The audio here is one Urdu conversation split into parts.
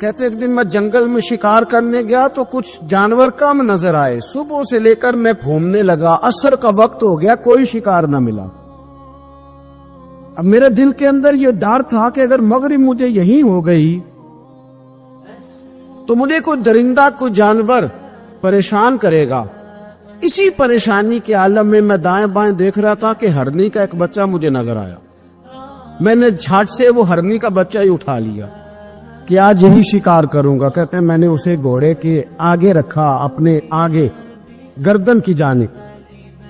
کہتے ایک دن میں جنگل میں شکار کرنے گیا تو کچھ جانور کم نظر آئے. صبح سے لے کر میں گھومنے لگا, عصر کا وقت ہو گیا, کوئی شکار نہ ملا. اب میرے دل کے اندر یہ ڈر تھا کہ اگر مغرب مجھے یہی ہو گئی تو مجھے کوئی درندہ کوئی جانور پریشان کرے گا. اسی پریشانی کے عالم میں میں دائیں بائیں دیکھ رہا تھا کہ ہرنی کا ایک بچہ مجھے نظر آیا. میں نے جھٹ سے وہ ہرنی کا بچہ ہی اٹھا لیا کہ آج یہی شکار کروں گا. کہتے ہیں میں نے اسے گھوڑے کے آگے رکھا, اپنے آگے گردن کی جانب,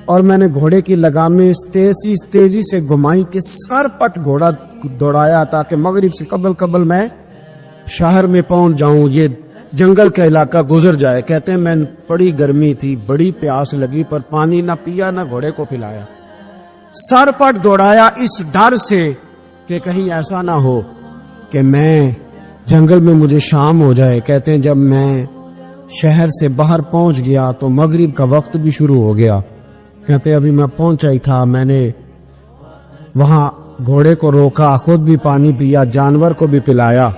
اور میں نے گھوڑے کی لگامیں تیزی سے گھمائی کہ سر پٹ گھوڑا دوڑایا تاکہ مغرب سے قبل میں شہر میں پہنچ جاؤں, یہ جنگل کا علاقہ گزر جائے. کہتے ہیں میں بڑی گرمی تھی, بڑی پیاس لگی, پر پانی نہ پیا نہ گھوڑے کو پلایا. سر پٹ دوڑایا اس ڈر سے کہ کہیں ایسا نہ ہو کہ میں جنگل میں مجھے شام ہو جائے. کہتے ہیں جب میں شہر سے باہر پہنچ گیا تو مغرب کا وقت بھی شروع ہو گیا. کہتے ہیں ابھی میں پہنچا ہی تھا, میں نے وہاں گھوڑے کو روکا, خود بھی پانی پیا, جانور کو بھی پلایا.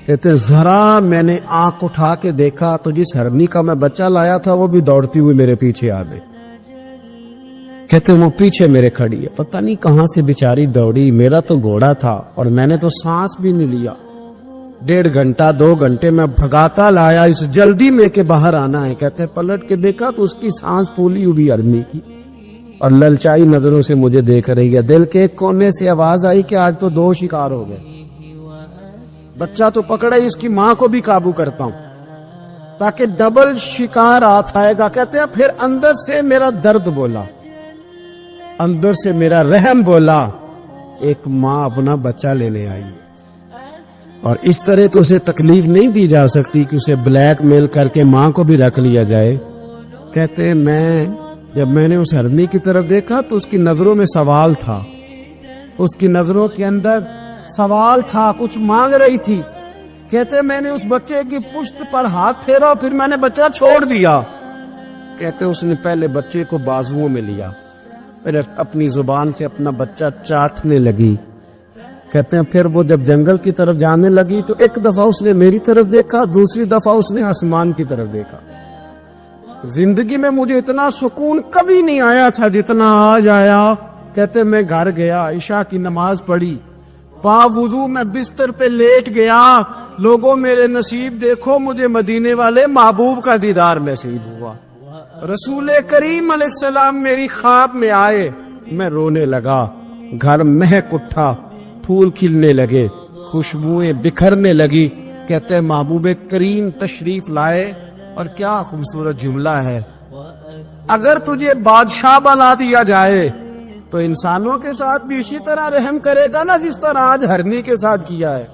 کہتے ہیں ذرا میں نے آنکھ اٹھا کے دیکھا تو جس ہرنی کا میں بچہ لایا تھا وہ بھی دوڑتی ہوئی میرے پیچھے آ گئی. کہتے ہیں وہ پیچھے میرے کھڑی ہے, پتہ نہیں کہاں سے بیچاری دوڑی. میرا تو گھوڑا تھا اور میں نے تو سانس بھی نہیں لیا. 1.5 گھنٹہ 2 گھنٹے میں بھگاتا لایا اس جلدی میں کہ باہر آنا ہے. کہتے ہیں پلٹ کے دیکھا تو اس کی سانس پھولی ہوئی ہرنی کی اور للچائی نظروں سے مجھے دیکھ رہی ہے. دل کے ایک کونے سے آواز آئی کہ آج تو 2 شکار ہو گئے. بچہ تو پکڑا ہی, اس کی ماں کو بھی قابو کرتا ہوں تاکہ ڈبل شکار آئے گا. کہتے ہیں پھر اندر سے میرا درد بولا, اندر سے میرا رحم بولا. ایک ماں اپنا بچہ لینے آئی ہے اور اس طرح تو اسے تکلیف نہیں دی جا سکتی کہ اسے بلیک میل کر کے ماں کو بھی رکھ لیا جائے. کہتے ہیں جب میں نے اس ہرنی کی طرف دیکھا تو اس کی نظروں میں سوال تھا, اس کی نظروں کے اندر سوال تھا, کچھ مانگ رہی تھی. کہتے ہیں میں نے اس بچے کی پشت پر ہاتھ پھیرا, پھر میں نے بچہ چھوڑ دیا. کہتے ہیں اس نے پہلے بچے کو بازوؤں میں لیا, پھر اپنی زبان سے اپنا بچہ چاٹنے لگی. کہتے ہیں پھر وہ جب جنگل کی طرف جانے لگی تو ایک دفعہ اس نے میری طرف دیکھا, دوسری دفعہ اس نے آسمان کی طرف دیکھا. زندگی میں مجھے اتنا سکون کبھی نہیں آیا تھا جتنا آج آیا. کہتے میں گھر گیا, عشاء کی نماز پڑھی, پا وضو میں بستر پہ لیٹ گیا. لوگوں میرے نصیب دیکھو, مجھے مدینے والے محبوب کا دیدار نصیب ہوا. رسول کریم علیہ السلام میری خواب میں آئے, میں رونے لگا. گھر مہک اٹھا, پھول کھلنے لگے, خوشبوئیں بکھرنے لگی. کہتے ہیں محبوب کریم تشریف لائے, اور کیا خوبصورت جملہ ہے, اگر تجھے بادشاہ بنا دیا جائے تو انسانوں کے ساتھ بھی اسی طرح رحم کرے گا نا جس طرح آج ہرنی کے ساتھ کیا ہے.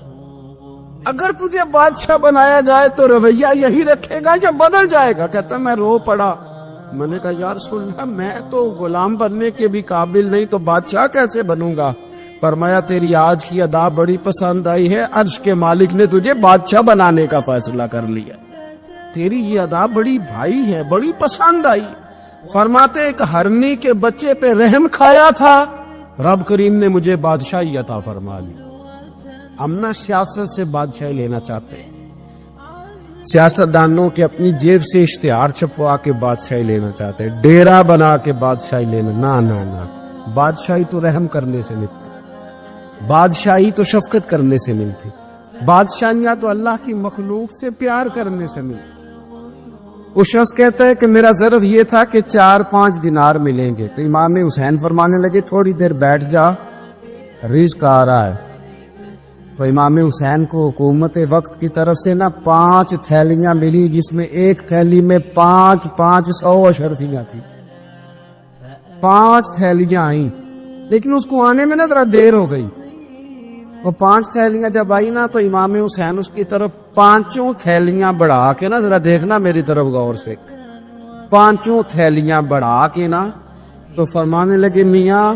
اگر تجھے بادشاہ بنایا جائے تو رویہ یہی رکھے گا یا بدل جائے گا. کہتا میں رو پڑا. میں نے کہا یا رسول اللہ, میں تو غلام بننے کے بھی قابل نہیں, تو بادشاہ کیسے بنوں گا؟ فرمایا تیری آج کی ادا بڑی پسند آئی ہے, عرش کے مالک نے تجھے بادشاہ بنانے کا فیصلہ کر لیا. تیری یہ ادا بڑی بھائی ہے, بڑی پسند آئی. فرماتے ایک ہرنی کے بچے پہ رحم کھایا تھا, رب کریم نے مجھے بادشاہی عطا فرما لی. ہم نہ سیاست سے بادشاہی لینا چاہتے, سیاستدانوں کے اپنی جیب سے اشتہار چھپوا کے بادشاہی لینا چاہتے, ڈیرا بنا کے بادشاہی لینا. نہ بادشاہی تو رحم کرنے سے ملتی, بادشاہی تو شفقت کرنے سے ملتی, بادشاہیاں تو اللہ کی مخلوق سے پیار کرنے سے ملتی. وہ شخص کہتا ہے کہ میرا ظرف یہ تھا کہ 4-5 دینار ملیں گے, تو امام حسین فرمانے لگے تھوڑی دیر بیٹھ جا, رزق آ رہا ہے. تو امام حسین کو حکومت وقت کی طرف سے 5 تھیلیاں ملی, جس میں ایک تھیلی میں 500 اشرفیاں تھی. 5 تھیلیاں آئیں, لیکن اس کو آنے میں ذرا دیر ہو گئی. وہ 5 تھیلیاں جب آئی تو امام حسین اس کی طرف 5 تھیلیاں بڑھا کے ذرا دیکھنا میری طرف غور سے, 5 تھیلیاں بڑھا کے تو فرمانے لگے میاں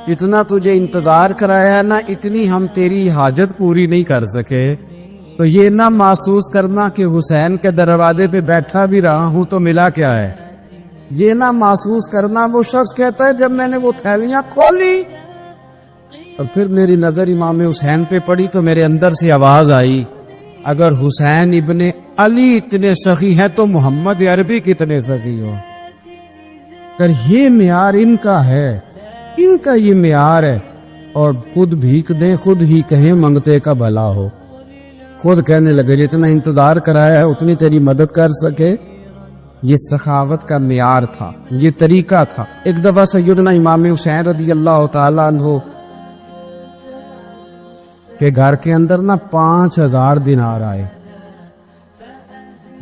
اتنا تجھے انتظار کرایا ہے اتنی ہم تیری حاجت پوری نہیں کر سکے. تو یہ نہ محسوس کرنا کہ حسین کے دروازے پہ بیٹھا بھی رہا ہوں تو ملا کیا ہے. یہ نہ محسوس کرنا. وہ شخص کہتا ہے جب میں نے وہ تھیلیاں کھولی اور پھر میری نظر امام حسین پہ پڑی تو میرے اندر سے آواز آئی اگر حسین ابن علی اتنے سخی ہیں تو محمد عربی کتنے سخی ہو. اگر یہ معیار ان کا ہے، ان کا یہ معیار ہے، اور خود بھیک دیں خود ہی کہیں منگتے کا بھلا ہو، خود کہنے لگے جتنا انتظار کرایا ہے اتنی تیری مدد کر سکے. یہ سخاوت کا معیار تھا، یہ طریقہ تھا. ایک دفعہ سیدنا امام حسین رضی اللہ تعالیٰ عنہ کہ گھر کے اندر 5000 دینار آئے.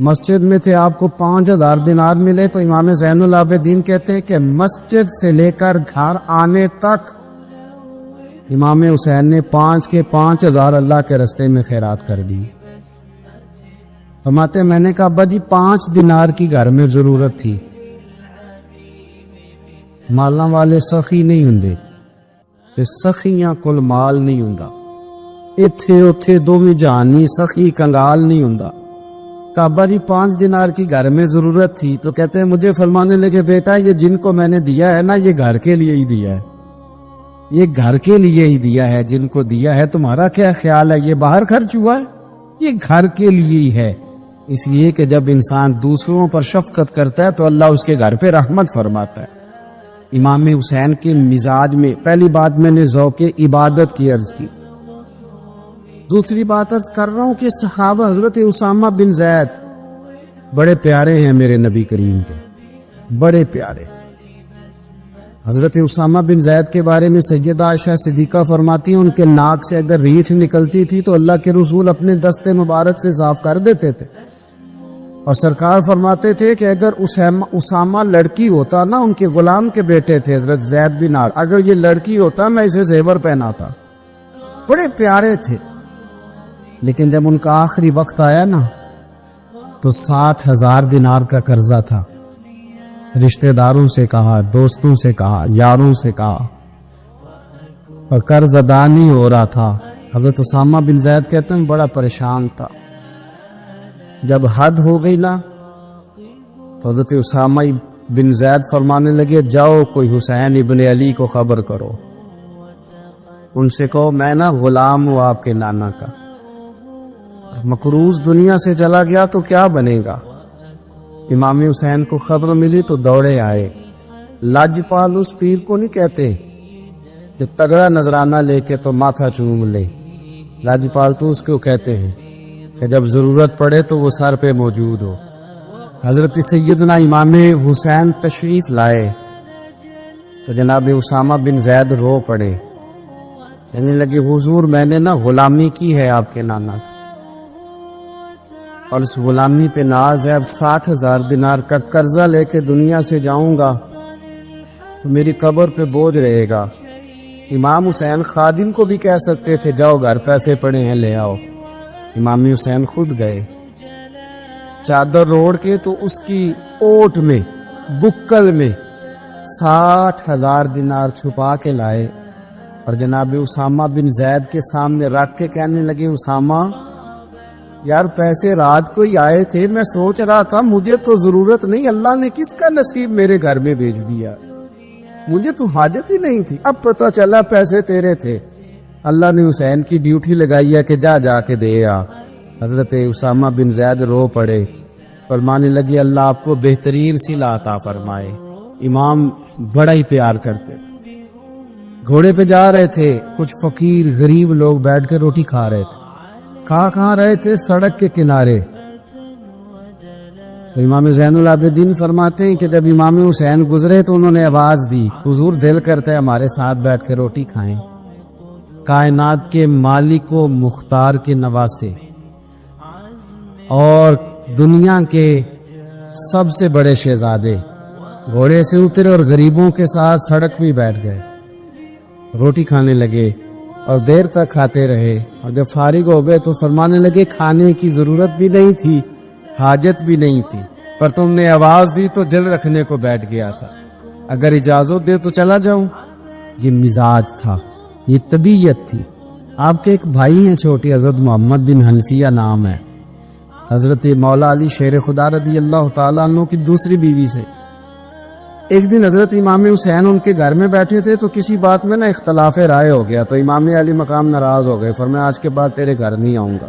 مسجد میں تھے، آپ کو 5000 دینار ملے تو امام زین العابدین کہتے ہیں کہ مسجد سے لے کر گھر آنے تک امام حسین نے 5000 اللہ کے رستے میں خیرات کر دی. فرماتے میں نے کہا ابا جی 5 دینار کی گھر میں ضرورت تھی. مالاں والے سخی نہیں ہوندے تے سخیاں کل مال نہیں ہوندا. اتھے اتھے دوویں جہانی سخی کنگال نہیں ہوندا. کعبہ جی 5 دینار کی گھر میں ضرورت تھی تو کہتے ہیں مجھے فرمانے لگے بیٹا یہ جن کو میں نے دیا ہے نا یہ گھر کے لیے ہی دیا ہے، یہ گھر کے لیے ہی دیا ہے. جن کو دیا ہے تمہارا کیا خیال ہے یہ باہر خرچ ہوا ہے؟ یہ گھر کے لیے ہی ہے. اس لیے کہ جب انسان دوسروں پر شفقت کرتا ہے تو اللہ اس کے گھر پہ رحمت فرماتا ہے. امام حسین کے مزاج میں پہلی بات میں نے ذوق عبادت کی عرض کی. دوسری بات عرض کر رہا ہوں کہ صحابہ حضرت اسامہ بن زید بڑے پیارے ہیں میرے نبی کریم کے، بڑے پیارے. حضرت اسامہ بن زید کے بارے میں سیدہ عائشہ صدیقہ فرماتی ہیں ان کے ناک سے اگر ریٹھ نکلتی تھی تو اللہ کے رسول اپنے دست مبارک سے صاف کر دیتے تھے. اور سرکار فرماتے تھے کہ اگر اسامہ لڑکی ہوتا نا، ان کے غلام کے بیٹے تھے حضرت زید بن عار، اگر یہ لڑکی ہوتا میں اسے زیور پہناتا. بڑے پیارے تھے. لیکن جب ان کا آخری وقت آیا نا تو 60,000 دینار کا قرضہ تھا. رشتہ داروں سے کہا، دوستوں سے کہا، یاروں سے کہا، اور قرض ادا نہیں ہو رہا تھا. حضرت اسامہ بن زید کہتے ہیں بڑا پریشان تھا. جب حد ہو گئی نا تو حضرت اسامہ بن زید فرمانے لگے جاؤ کوئی حسین ابن علی کو خبر کرو، ان سے کہو میں نا غلام ہوں آپ کے نانا کا، مقروض دنیا سے چلا گیا تو کیا بنے گا. امام حسین کو خبر ملی تو دوڑے آئے. لاجپال اس پیر کو نہیں کہتے کہ تگڑا نذرانہ لے کے تو ماتھا چوم لے، لاجپال تو اس کو کہتے ہیں کہ جب ضرورت پڑے تو وہ سر پہ موجود ہو. حضرت سیدنا امام حسین تشریف لائے تو جناب اسامہ بن زید رو پڑے، کہنے لگے حضور میں نے نا غلامی کی ہے آپ کے نانا کی، اور اس غلامی پہ ناز ہے. اب 60,000 دینار کا قرضہ لے کے دنیا سے جاؤں گا تو میری قبر پہ بوجھ رہے گا. امام حسین خادم کو بھی کہہ سکتے تھے جاؤ گھر پیسے پڑے ہیں لے آؤ. امام حسین خود گئے، چادر روڑ کے تو اس کی اوٹ میں بکل میں 60,000 دینار چھپا کے لائے اور جناب اسامہ بن زید کے سامنے رکھ کے کہنے لگے اسامہ یار پیسے رات کو ہی آئے تھے، میں سوچ رہا تھا مجھے تو ضرورت نہیں، اللہ نے کس کا نصیب میرے گھر میں بھیج دیا، مجھے تو حاجت ہی نہیں تھی، اب پتہ چلا پیسے تیرے تھے. اللہ نے حسین کی ڈیوٹی لگائی ہے کہ جا کے دے آ. حضرت اسامہ بن زید رو پڑے، فرمانے لگے اللہ آپ کو بہترین صلہ عطا فرمائے. امام بڑا ہی پیار کرتے تھے. گھوڑے پہ جا رہے تھے، کچھ فقیر غریب لوگ بیٹھ کے روٹی کھا رہے تھے. کہاں رہے تھے؟ سڑک کے کنارے. تو امام زین العابدین فرماتے ہیں کہ جب امام حسین گزرے تو انہوں نے آواز دی حضور دل کرتا ہے ہمارے ساتھ بیٹھ کے روٹی کھائیں. کائنات کے مالک و مختار کے نواسے اور دنیا کے سب سے بڑے شہزادے گھوڑے سے اترے اور غریبوں کے ساتھ سڑک بھی بیٹھ گئے، روٹی کھانے لگے اور دیر تک کھاتے رہے. اور جب فارغ ہو گئے تو فرمانے لگے کھانے کی ضرورت بھی نہیں تھی، حاجت بھی نہیں تھی، پر تم نے آواز دی تو دل رکھنے کو بیٹھ گیا تھا، اگر اجازت دے تو چلا جاؤں. یہ مزاج تھا، یہ طبیعت تھی. آپ کے ایک بھائی ہیں چھوٹے حضرت محمد بن حنفیہ نام ہے، حضرت مولا علی شیر خدا رضی اللہ تعالیٰ عنہ کی دوسری بیوی سے. ایک دن حضرت امام حسین ان کے گھر میں بیٹھے تھے تو کسی بات میں نا اختلاف رائے ہو گیا تو امام علی مقام ناراض ہو گئے، فرمایا آج کے بعد تیرے گھر نہیں آؤں گا.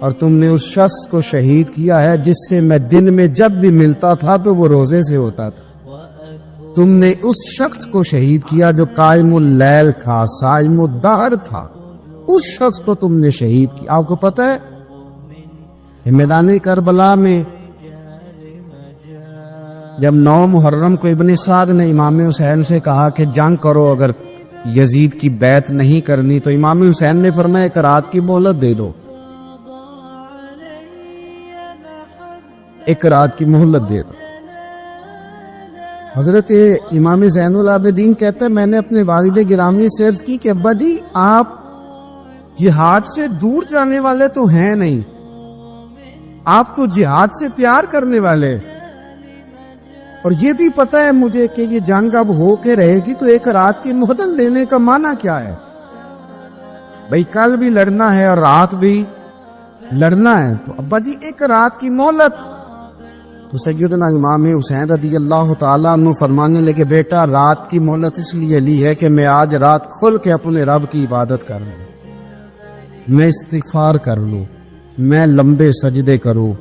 اور تم نے اس شخص کو شہید کیا ہے جس سے میں دن میں جب بھی ملتا تھا تو وہ روزے سے ہوتا تھا۔ تم نے اس شخص کو شہید کیا جو قائم اللیل تھا، صائم الدہر تھا، اس شخص کو تم نے شہید کیا۔ آپ کو پتہ ہے میدان کربلا میں جب 9 محرم کو ابن سعد نے امام حسین سے کہا کہ جنگ کرو، اگر یزید کی بیعت نہیں کرنی تو امام حسین نے فرمایا ایک رات کی مہلت دے دو، ایک رات کی مہلت دے دو۔ حضرت امام زین العابدین کہتے ہیں میں نے اپنے والد گرامی سے عرض کی کہ ابا جی آپ جہاد سے دور جانے والے تو ہیں نہیں، آپ تو جہاد سے پیار کرنے والے، اور یہ بھی پتہ ہے مجھے کہ یہ جنگ اب ہو کے رہے گی، تو ایک رات کی مہلت دینے کا معنی کیا ہے؟ بھئی کل بھی لڑنا ہے اور رات بھی لڑنا ہے، تو ابا جی ایک رات کی مہلت۔ تو سیدنا امام حسین رضی اللہ تعالیٰ عنہ فرمانے لگے بیٹا رات کی مہلت اس لیے لی ہے کہ میں آج رات کھل کے اپنے رب کی عبادت کر لوں، میں استغفار کر لوں، میں لمبے سجدے کروں۔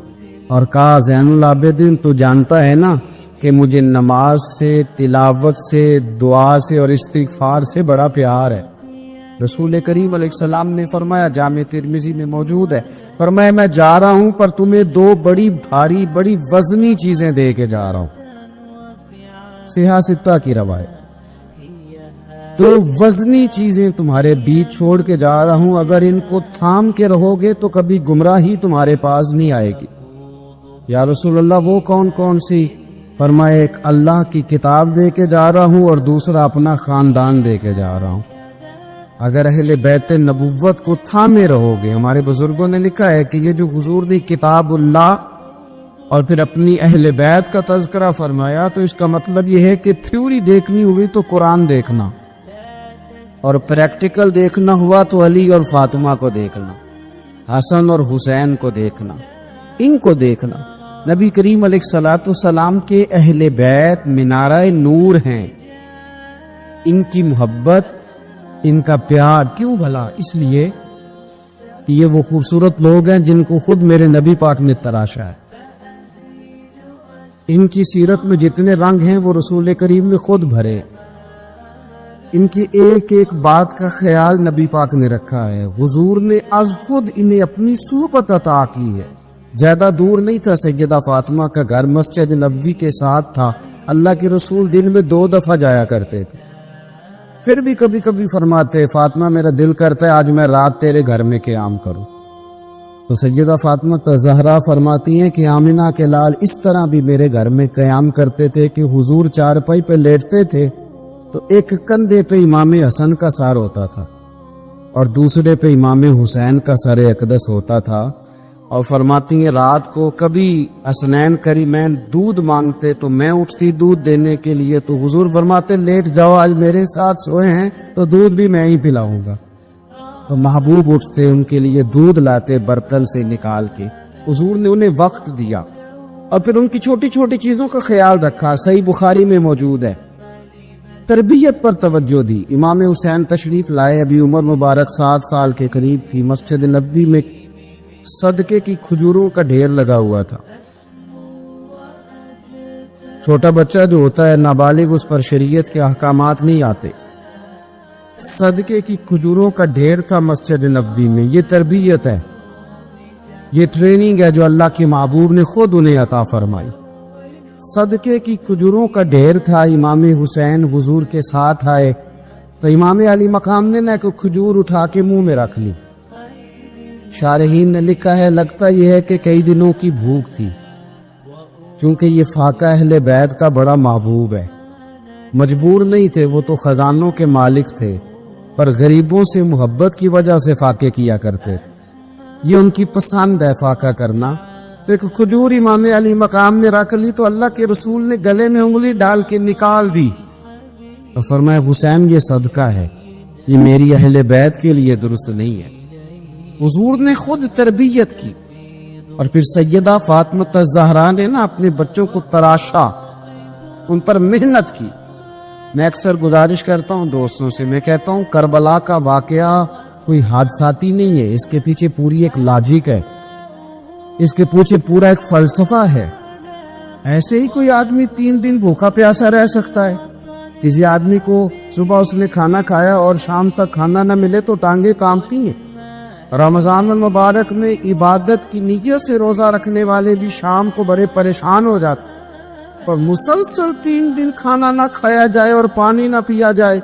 اور کہا زین العابدین تو جانتا ہے نا کہ مجھے نماز سے، تلاوت سے، دعا سے اور استغفار سے بڑا پیار ہے۔ رسول کریم علیہ السلام نے فرمایا، جامع ترمذی میں موجود ہے، فرمایا میں جا رہا ہوں پر تمہیں 2 بڑی بھاری بڑی وزنی چیزیں دے کے جا رہا ہوں، صحیح 6 کی روایت، 2 وزنی چیزیں تمہارے بیچ چھوڑ کے جا رہا ہوں، اگر ان کو تھام کے رہو گے تو کبھی گمراہی تمہارے پاس نہیں آئے گی۔ یا رسول اللہ وہ کون کون سی؟ فرمایا ایک اللہ کی کتاب دے کے جا رہا ہوں اور دوسرا اپنا خاندان دے کے جا رہا ہوں۔ اگر اہل بیت نبوت کو تھامے رہو گے، ہمارے بزرگوں نے لکھا ہے کہ یہ جو حضور نے کتاب اللہ اور پھر اپنی اہل بیت کا تذکرہ فرمایا تو اس کا مطلب یہ ہے کہ تھیوری دیکھنی ہوئی تو قرآن دیکھنا، اور پریکٹیکل دیکھنا ہوا تو علی اور فاطمہ کو دیکھنا، حسن اور حسین کو دیکھنا، ان کو دیکھنا۔ نبی کریم علیہ الصلوۃ والسلام کے اہل بیت منارہ نور ہیں، ان کی محبت، ان کا پیار کیوں بھلا؟ اس لیے کہ یہ وہ خوبصورت لوگ ہیں جن کو خود میرے نبی پاک نے تراشا ہے۔ ان کی سیرت میں جتنے رنگ ہیں وہ رسول کریم نے خود بھرے، ان کی ایک ایک بات کا خیال نبی پاک نے رکھا ہے، حضور نے از خود انہیں اپنی صحبت عطا کی ہے۔ زیادہ دور نہیں تھا سیدہ فاطمہ کا گھر، مسجد نبوی کے ساتھ تھا، اللہ کے رسول دن میں 2 دفعہ جایا کرتے تھے، پھر بھی کبھی کبھی فرماتے فاطمہ میرا دل کرتا ہے آج میں رات تیرے گھر میں قیام کروں۔ تو سیدہ فاطمہ زہرا فرماتی ہیں کہ آمنہ کے لال اس طرح بھی میرے گھر میں قیام کرتے تھے کہ حضور چارپائی پہ لیٹتے تھے تو ایک کندھے پہ امام حسن کا سر ہوتا تھا اور دوسرے پہ امام حسین کا سر اقدس ہوتا تھا، اور فرماتی ہیں رات کو کبھی حسنین کریمین دودھ مانگتے تو میں اٹھتی دودھ دینے کے لیے، تو حضور فرماتے لیٹ جاؤ آج میرے ساتھ سوئے ہیں تو دودھ بھی میں ہی پلاؤں گا، تو محبوب اٹھتے ان کے لیے دودھ لاتے برتن سے نکال کے، حضور نے انہیں وقت دیا اور پھر ان کی چھوٹی چھوٹی چیزوں کا خیال رکھا۔ صحیح بخاری میں موجود ہے، تربیت پر توجہ دی۔ امام حسین تشریف لائے، ابھی عمر مبارک 7 سال کے قریب تھی، مسجد نبوی میں صدقے کی کھجوروں کا ڈھیر لگا ہوا تھا۔ چھوٹا بچہ جو ہوتا ہے نابالغ، اس پر شریعت کے احکامات نہیں آتے، صدقے کی کھجوروں کا ڈھیر تھا مسجد نبوی میں۔ یہ تربیت ہے، یہ ٹریننگ ہے جو اللہ کے محبوب نے خود انہیں عطا فرمائی۔ صدقے کی کھجوروں کا ڈھیر تھا، امام حسین حضور کے ساتھ آئے تو امام علی مقام نے نہ کوئی کھجور اٹھا کے منہ میں رکھ لی۔ شارحین نے لکھا ہے لگتا یہ ہے کہ کئی دنوں کی بھوک تھی، کیونکہ یہ فاقہ اہل بیت کا بڑا محبوب ہے۔ مجبور نہیں تھے، وہ تو خزانوں کے مالک تھے، پر غریبوں سے محبت کی وجہ سے فاقے کیا کرتے تھے، یہ ان کی پسند ہے فاقہ کرنا۔ تو ایک کھجور امام علی مقام نے رکھ لی تو اللہ کے رسول نے گلے میں انگلی ڈال کے نکال دی اور فرمایا حسین یہ صدقہ ہے، یہ میری اہل بیت کے لیے درست نہیں ہے۔ حضور نے خود تربیت کی، اور پھر سیدہ فاطمہ الزہرا نے نا اپنے بچوں کو تراشا، ان پر محنت کی۔ میں اکثر گزارش کرتا ہوں دوستوں سے، میں کہتا ہوں کربلا کا واقعہ کوئی حادثاتی نہیں ہے، اس کے پیچھے پوری ایک لاجک ہے۔ اس کے پیچھے پورا ایک فلسفہ ہے. ایسے ہی کوئی آدمی 3 دن بھوکا پیاسا رہ سکتا ہے؟ کسی آدمی کو صبح اس نے کھانا کھایا اور شام تک کھانا نہ ملے تو ٹانگیں کانپتی ہیں. رمضان المبارک میں عبادت کی نیت سے روزہ رکھنے والے بھی شام کو بڑے پریشان ہو جاتے ہیں. پر مسلسل 3 دن کھانا نہ کھایا جائے اور پانی نہ پیا جائے،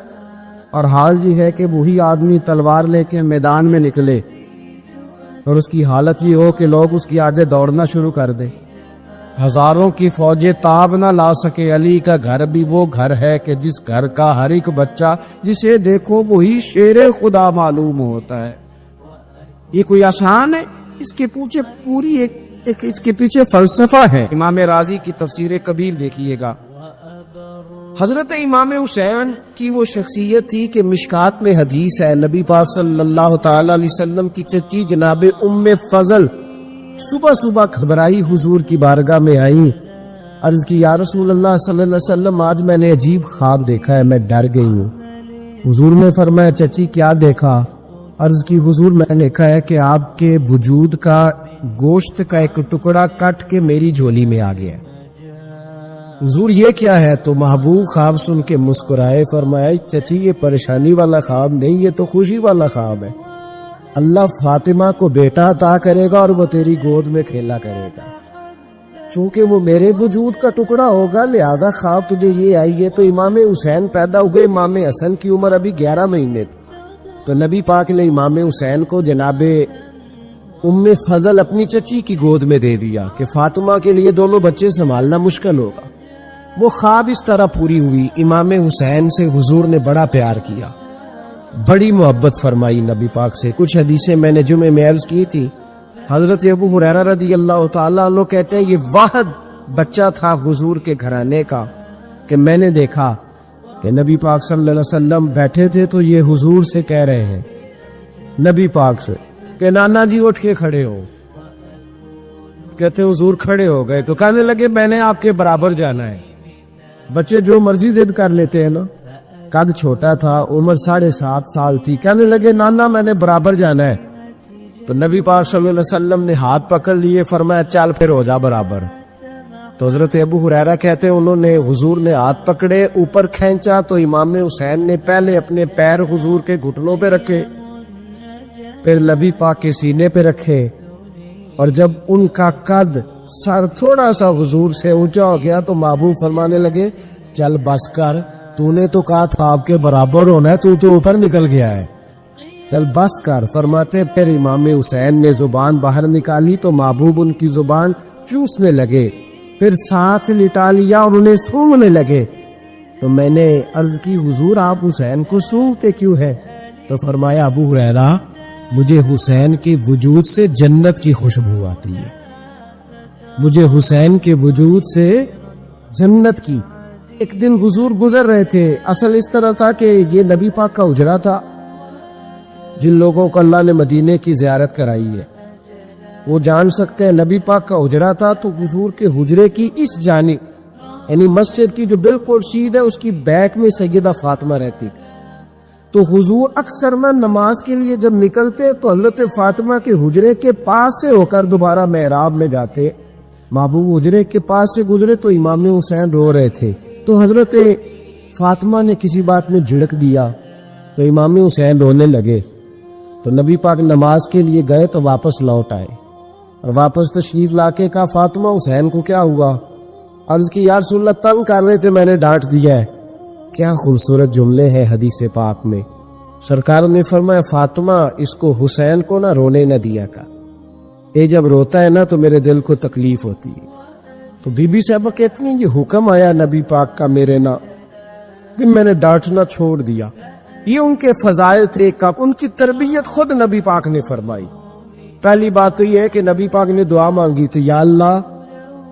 اور حال یہ ہے کہ وہی آدمی تلوار لے کے میدان میں نکلے اور اس کی حالت یہ ہو کہ لوگ اس کے آگے دوڑنا شروع کر دیں. ہزاروں کی فوجیں تاب نہ لا سکے. علی کا گھر بھی وہ گھر ہے کہ جس گھر کا ہر ایک بچہ جسے دیکھو وہی شیر خدا معلوم ہوتا ہے. یہ کوئی آسان ہے؟ اس کے پیچھے پوری اس کے پیچھے فلسفہ ہے. امام راضی کی تفسیر کبیر دیکھیے گا. حضرت امام حسین کی وہ شخصیت تھی کہ مشکات میں حدیث ہے، نبی پاک صلی اللہ تعالی علیہ وسلم کی چچی جناب ام فضل صبح صبح گھبرائی حضور کی بارگاہ میں آئی. عرض کی یا رسول اللہ صلی اللہ علیہ وسلم، آج میں نے عجیب خواب دیکھا ہے، میں ڈر گئی ہوں. حضور نے فرمایا چچی کیا دیکھا؟ عرض کی حضور میں نے دیکھا ہے کہ آپ کے وجود کا گوشت کا ایک ٹکڑا کٹ کے میری جھولی میں آ گیا. حضور یہ کیا ہے؟ تو محبوب خواب سن کے مسکرائے، فرمایا چچی یہ پریشانی والا خواب نہیں، یہ تو خوشی والا خواب ہے. اللہ فاطمہ کو بیٹا عطا کرے گا اور وہ تیری گود میں کھیلا کرے گا. چونکہ وہ میرے وجود کا ٹکڑا ہوگا لہذا خواب تجھے یہ آئی ہے. تو امام حسین پیدا ہو گئے. امام حسن کی عمر ابھی 11 مہینے تھی. تو نبی پاک نے امام حسین کو جناب ام فضل اپنی چچی کی گود میں دے دیا کہ فاطمہ کے لیے دونوں بچے سنبھالنا مشکل ہوگا. وہ خواب اس طرح پوری ہوئی. امام حسین سے حضور نے بڑا پیار کیا، بڑی محبت فرمائی نبی پاک سے. کچھ حدیثیں میں نے جمعے میں عرض کی تھی. حضرت ابو ہریرہ رضی اللہ تعالیٰ عنہ کہتے ہیں یہ واحد بچہ تھا حضور کے گھرانے کا کہ میں نے دیکھا کہ نبی پاک صلی اللہ علیہ وسلم بیٹھے تھے تو یہ حضور سے کہہ رہے ہیں، نبی پاک سے کہ نانا جی اٹھ کے کھڑے ہو. کہتے حضور کھڑے ہو گئے تو کہنے لگے میں نے آپ کے برابر جانا ہے. بچے جو مرضی ضد کر لیتے ہیں نا. قد چھوٹا تھا، عمر 7.5 سال تھی. کہنے لگے نانا میں نے برابر جانا ہے. تو نبی پاک صلی اللہ علیہ وسلم نے ہاتھ پکڑ لیے، فرمایا چل پھر ہو جا برابر. تو حضرت ابو ہریرہ کہتے ہیں انہوں نے حضور نے ہاتھ پکڑے اوپر کھینچا تو امام حسین نے پہلے اپنے پیر حضور کے گھٹنوں پہ رکھے، پھر نبی پاک کے سینے پہ رکھے، اور جب ان کا قد سر تھوڑا سا حضور سے اونچا ہو گیا تو محبوب فرمانے لگے چل بس کر، تو نے تو کہا تھا آپ کے برابر ہونا ہے، تو اوپر نکل گیا ہے، چل بس کر. فرماتے پھر امام حسین نے زبان باہر نکالی تو محبوب ان کی زبان چوسنے لگے، پھر ساتھ لٹا لیا اور انہیں سونگنے لگے. تو میں نے عرض کی حضور آپ حسین کو سونگتے کیوں ہے؟ تو فرمایا ابو ہریرہ مجھے حسین کے وجود سے جنت کی خوشبو آتی ہے، مجھے حسین کے وجود سے جنت کی. ایک دن حضور گزر رہے تھے. اصل اس طرح تھا کہ یہ نبی پاک کا حجرہ تھا. جن لوگوں کو اللہ نے مدینے کی زیارت کرائی ہے وہ جان سکتے ہیں نبی پاک کا حجرہ تھا. تو حضور کے حجرے کی اس جانب یعنی مسجد کی جو بالکل سیدھ ہے اس کی بیک میں سیدہ فاطمہ رہتی تھی. تو حضور اکثر میں نماز کے لیے جب نکلتے تو حضرت فاطمہ کے حجرے کے پاس سے ہو کر دوبارہ محراب میں جاتے. محبوب حجرے کے پاس سے گزرے تو امام حسین رو رہے تھے. تو حضرت فاطمہ نے کسی بات میں جھڑک دیا تو امام حسین رونے لگے. تو نبی پاک نماز کے لیے گئے تو واپس لوٹ آئے اور واپس تشریف لا کے کہا فاطمہ حسین کو کیا ہوا؟ عرض کی یا رسول اللہ تنگ کر رہے تھے میں نے ڈانٹ دیا ہے. کیا خوبصورت جملے ہیں حدیث پاک میں. سرکار نے فرمایا فاطمہ اس کو حسین کو نہ رونے نہ دیا کر، یہ جب روتا ہے نا تو میرے دل کو تکلیف ہوتی ہے. تو بی بی صاحبہ کہتی ہیں یہ حکم آیا نبی پاک کا میرے نا کہ میں نے ڈانٹنا چھوڑ دیا. یہ ان کے فضائل تھے، ان کی تربیت خود نبی پاک نے فرمائی. پہلی بات تو یہ ہے کہ نبی پاک نے دعا مانگی تھی یا اللہ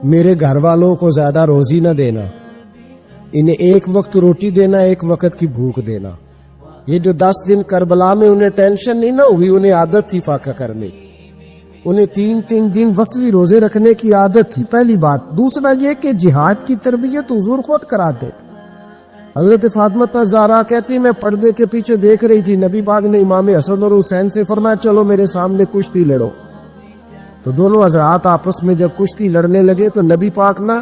میرے گھر والوں کو زیادہ روزی نہ دینا، انہیں ایک وقت روٹی دینا، ایک وقت کی بھوک دینا. یہ جو 10 دن کربلا میں انہیں ٹینشن نہیں نہ ہوئی، انہیں عادت تھی فاقہ کرنے، انہیں 3 دن وصلی روزے رکھنے کی عادت تھی. پہلی بات. دوسرا یہ کہ جہاد کی تربیت حضور خود کراتے. حضرت فاطمہ زہرا کہتی میں پردے کے پیچھے دیکھ رہی تھی، نبی پاک نے امام حسن اور حسین سے فرمایا چلو میرے سامنے کشتی لڑو. تو دونوں حضرات آپس میں جب کشتی لڑنے لگے تو نبی پاک نا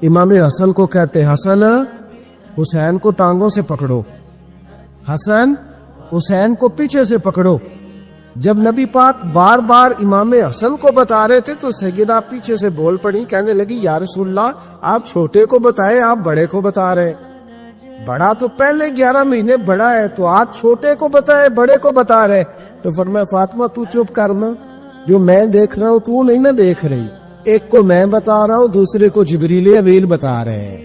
امام حسن کو کہتے حسن حسین کو ٹانگوں سے پکڑو، حسن حسین کو پیچھے سے پکڑو۔ جب نبی پاک بار بار امام حسن کو بتا رہے تھے تو سیدہ پیچھے سے بول پڑی، کہنے لگی یا رسول اللہ آپ چھوٹے کو بتائے، آپ بڑے کو بتا رہے، بڑا تو پہلے 11 مہینے بڑا ہے تو آپ چھوٹے کو بتائے بڑے کو بتا رہے۔ تو فرمایا فاطمہ تو چپ کرنا، جو میں دیکھ رہا ہوں تو نہیں نہ دیکھ رہی، ایک کو میں بتا رہا ہوں دوسرے کو جبریل امین بتا رہے ہیں۔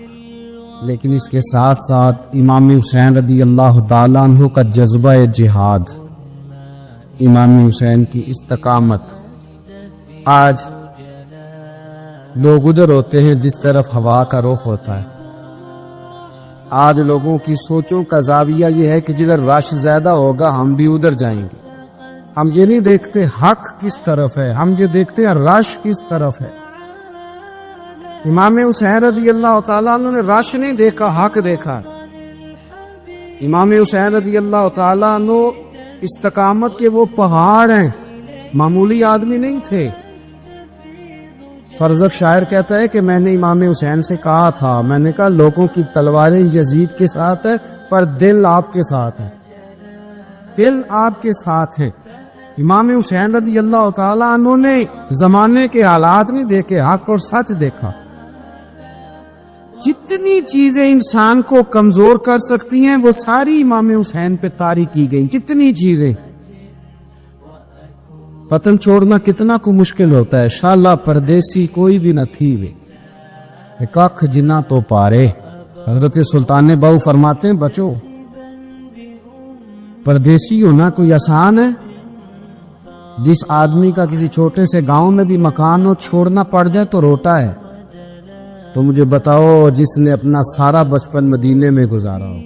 لیکن اس کے ساتھ ساتھ امام حسین رضی اللہ تعالیٰ عنہ کا جذبہ جہاد، امام حسین کی استقامت، آج لوگ ادھر ہوتے ہیں جس طرف ہوا کا رخ ہوتا ہے۔ آج لوگوں کی سوچوں کا زاویہ یہ ہے کہ جدھر رش زیادہ ہوگا ہم بھی ادھر جائیں گے۔ ہم یہ نہیں دیکھتے حق کس طرف ہے، ہم یہ دیکھتے ہیں رش کس طرف ہے۔ امام حسین رضی اللہ تعالیٰ عنہ نے رش نہیں دیکھا، حق دیکھا۔ امام حسین رضی اللہ تعالیٰ عنہ استقامت کے وہ پہاڑ ہیں، معمولی آدمی نہیں تھے۔ فرزق شاعر کہتا ہے کہ میں نے امام حسین سے کہا تھا، میں نے کہا لوگوں کی تلواریں یزید کے ساتھ ہے پر دل آپ کے ساتھ ہے، دل آپ کے ساتھ ہے۔ امام حسین رضی اللہ تعالیٰ عنہ نے زمانے کے حالات نہیں دیکھے، حق اور سچ دیکھا۔ جتنی چیزیں انسان کو کمزور کر سکتی ہیں وہ ساری امام حسین پہ طاری کی گئی، جتنی چیزیں۔ وطن چھوڑنا کتنا کو مشکل ہوتا ہے، شالا پردیسی کوئی بھی نہ تھی وے کخ جنا تو پارے۔ حضرت سلطان باؤ فرماتے ہیں بچو پردیسی ہونا کوئی آسان ہے؟ جس آدمی کا کسی چھوٹے سے گاؤں میں بھی مکان ہو چھوڑنا پڑ جائے تو روتا ہے، تو مجھے بتاؤ جس نے اپنا سارا بچپن مدینے میں گزارا ہو۔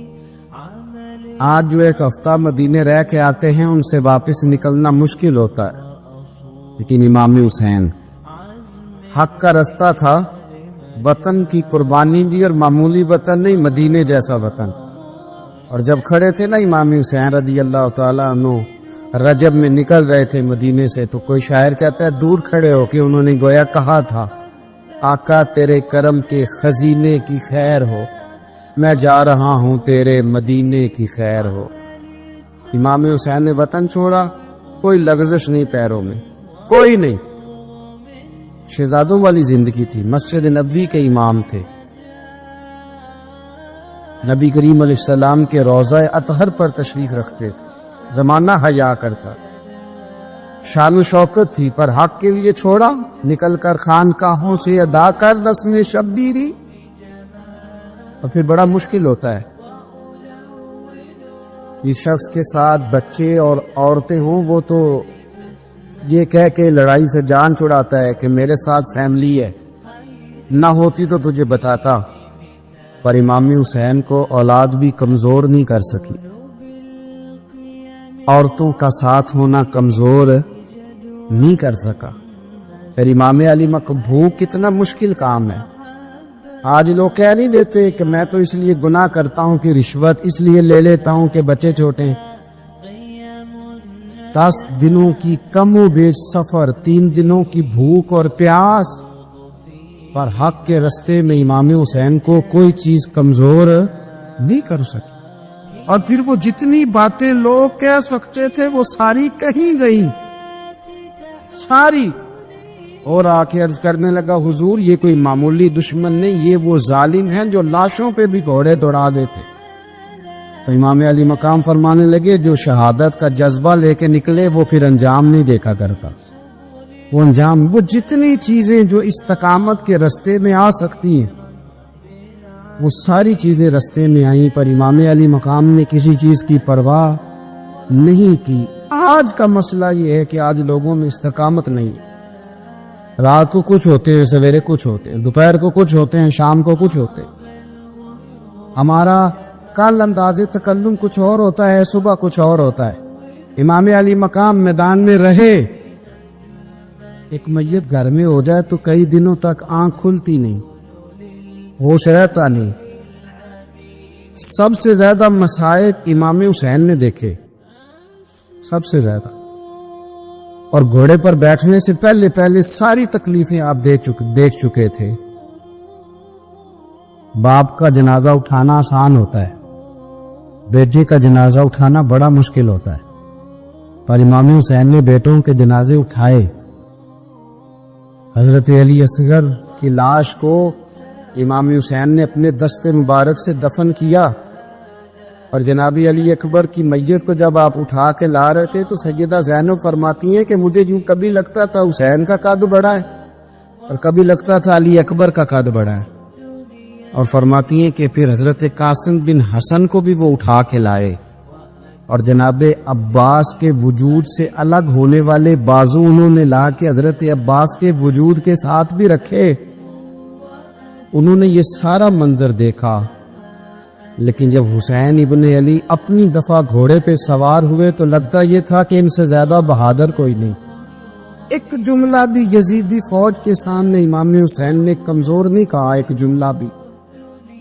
آج جو ایک ہفتہ مدینے رہ کے آتے ہیں ان سے واپس نکلنا مشکل ہوتا ہے، لیکن امام حسین حق کا رستہ تھا، وطن کی قربانی دی، اور معمولی وطن نہیں، مدینے جیسا وطن۔ اور جب کھڑے تھے نا امام حسین رضی اللہ تعالیٰ عنہ رجب میں نکل رہے تھے مدینے سے، تو کوئی شاعر کہتا ہے دور کھڑے ہو کے انہوں نے گویا کہا تھا آقا تیرے کرم کے خزینے کی خیر ہو، میں جا رہا ہوں تیرے مدینے کی خیر ہو۔ امام حسین نے وطن چھوڑا، کوئی لغزش نہیں پیروں میں، کوئی نہیں۔ شہزادوں والی زندگی تھی، مسجد نبوی کے امام تھے، نبی کریم علیہ السلام کے روضہ اطہر پر تشریف رکھتے تھے، زمانہ حیا کرتا، شان و شوکت تھی، پر حق کے لیے چھوڑا، نکل کر خانقاہوں سے ادا کر رسم شبیری، اور پھر بڑا مشکل ہوتا ہے۔ اس شخص کے ساتھ بچے اور عورتیں ہوں وہ تو یہ کہہ کے لڑائی سے جان چھڑاتا ہے کہ میرے ساتھ فیملی ہے، نہ ہوتی تو تجھے بتاتا، پر امام حسین کو اولاد بھی کمزور نہیں کر سکی، عورتوں کا ساتھ ہونا کمزور نہیں کر سکا۔ پھر امام علی بھوک کتنا مشکل کام ہے۔ آج لوگ کہہ نہیں دیتے کہ میں تو اس لیے گناہ کرتا ہوں کہ رشوت اس لیے لے لیتا ہوں کہ بچے چھوٹے، 10 دنوں کی کم و بیش سفر، 3 دنوں کی بھوک اور پیاس، پر حق کے رستے میں امام حسین کو کوئی چیز کمزور نہیں کر سکی۔ اور پھر وہ جتنی باتیں لوگ کہہ سکتے تھے وہ ساری کہیں گئی، ساری۔ اور آ کے عرض کرنے لگا حضور یہ کوئی معمولی دشمن نہیں، یہ وہ ظالم ہیں جو لاشوں پہ بھی گھوڑے دوڑا دیتے۔ تو امام علی مقام فرمانے لگے جو شہادت کا جذبہ لے کے نکلے وہ پھر انجام نہیں دیکھا کرتا، وہ انجام، وہ جتنی چیزیں جو استقامت کے رستے میں آ سکتی ہیں وہ ساری چیزیں رستے میں آئیں، پر امام علی مقام نے کسی چیز کی پرواہ نہیں کی۔ آج کا مسئلہ یہ ہے کہ آج لوگوں میں استقامت نہیں ہے، رات کو کچھ ہوتے ہیں، سویرے کچھ ہوتے ہیں، دوپہر کو کچھ ہوتے ہیں، شام کو کچھ ہوتے ہیں۔ ہمارا کل انداز تکلم کچھ اور ہوتا ہے، صبح کچھ اور ہوتا ہے۔ امام علی مقام میدان میں رہے، ایک میت گھر میں ہو جائے تو کئی دنوں تک آنکھ کھلتی نہیں، ہوش رہتا نہیں۔ سب سے زیادہ مسائل امام حسین نے دیکھے، سب سے زیادہ، اور گھوڑے پر بیٹھنے سے پہلے پہلے ساری تکلیفیں آپ دیکھ چکے تھے۔ باپ کا جنازہ اٹھانا آسان ہوتا ہے، بیٹے کا جنازہ اٹھانا بڑا مشکل ہوتا ہے، پر امام حسین نے بیٹوں کے جنازے اٹھائے۔ حضرت علی اصغر کی لاش کو امام حسین نے اپنے دست مبارک سے دفن کیا، اور جناب علی اکبر کی میت کو جب آپ اٹھا کے لا رہے تھے تو سیدہ زینب فرماتی ہیں کہ مجھے یوں کبھی لگتا تھا حسین کا قد بڑا ہے اور کبھی لگتا تھا علی اکبر کا قد بڑا ہے، اور فرماتی ہیں کہ پھر حضرت قاسم بن حسن کو بھی وہ اٹھا کے لائے، اور جناب عباس کے وجود سے الگ ہونے والے بازو انہوں نے لا کے حضرت عباس کے وجود کے ساتھ بھی رکھے۔ انہوں نے یہ سارا منظر دیکھا، لیکن جب حسین ابن علی اپنی دفعہ گھوڑے پہ سوار ہوئے تو لگتا یہ تھا کہ ان سے زیادہ بہادر کوئی نہیں۔ ایک جملہ بھی یزیدی فوج کے سامنے امام حسین نے کمزور نہیں کہا، ایک جملہ بھی،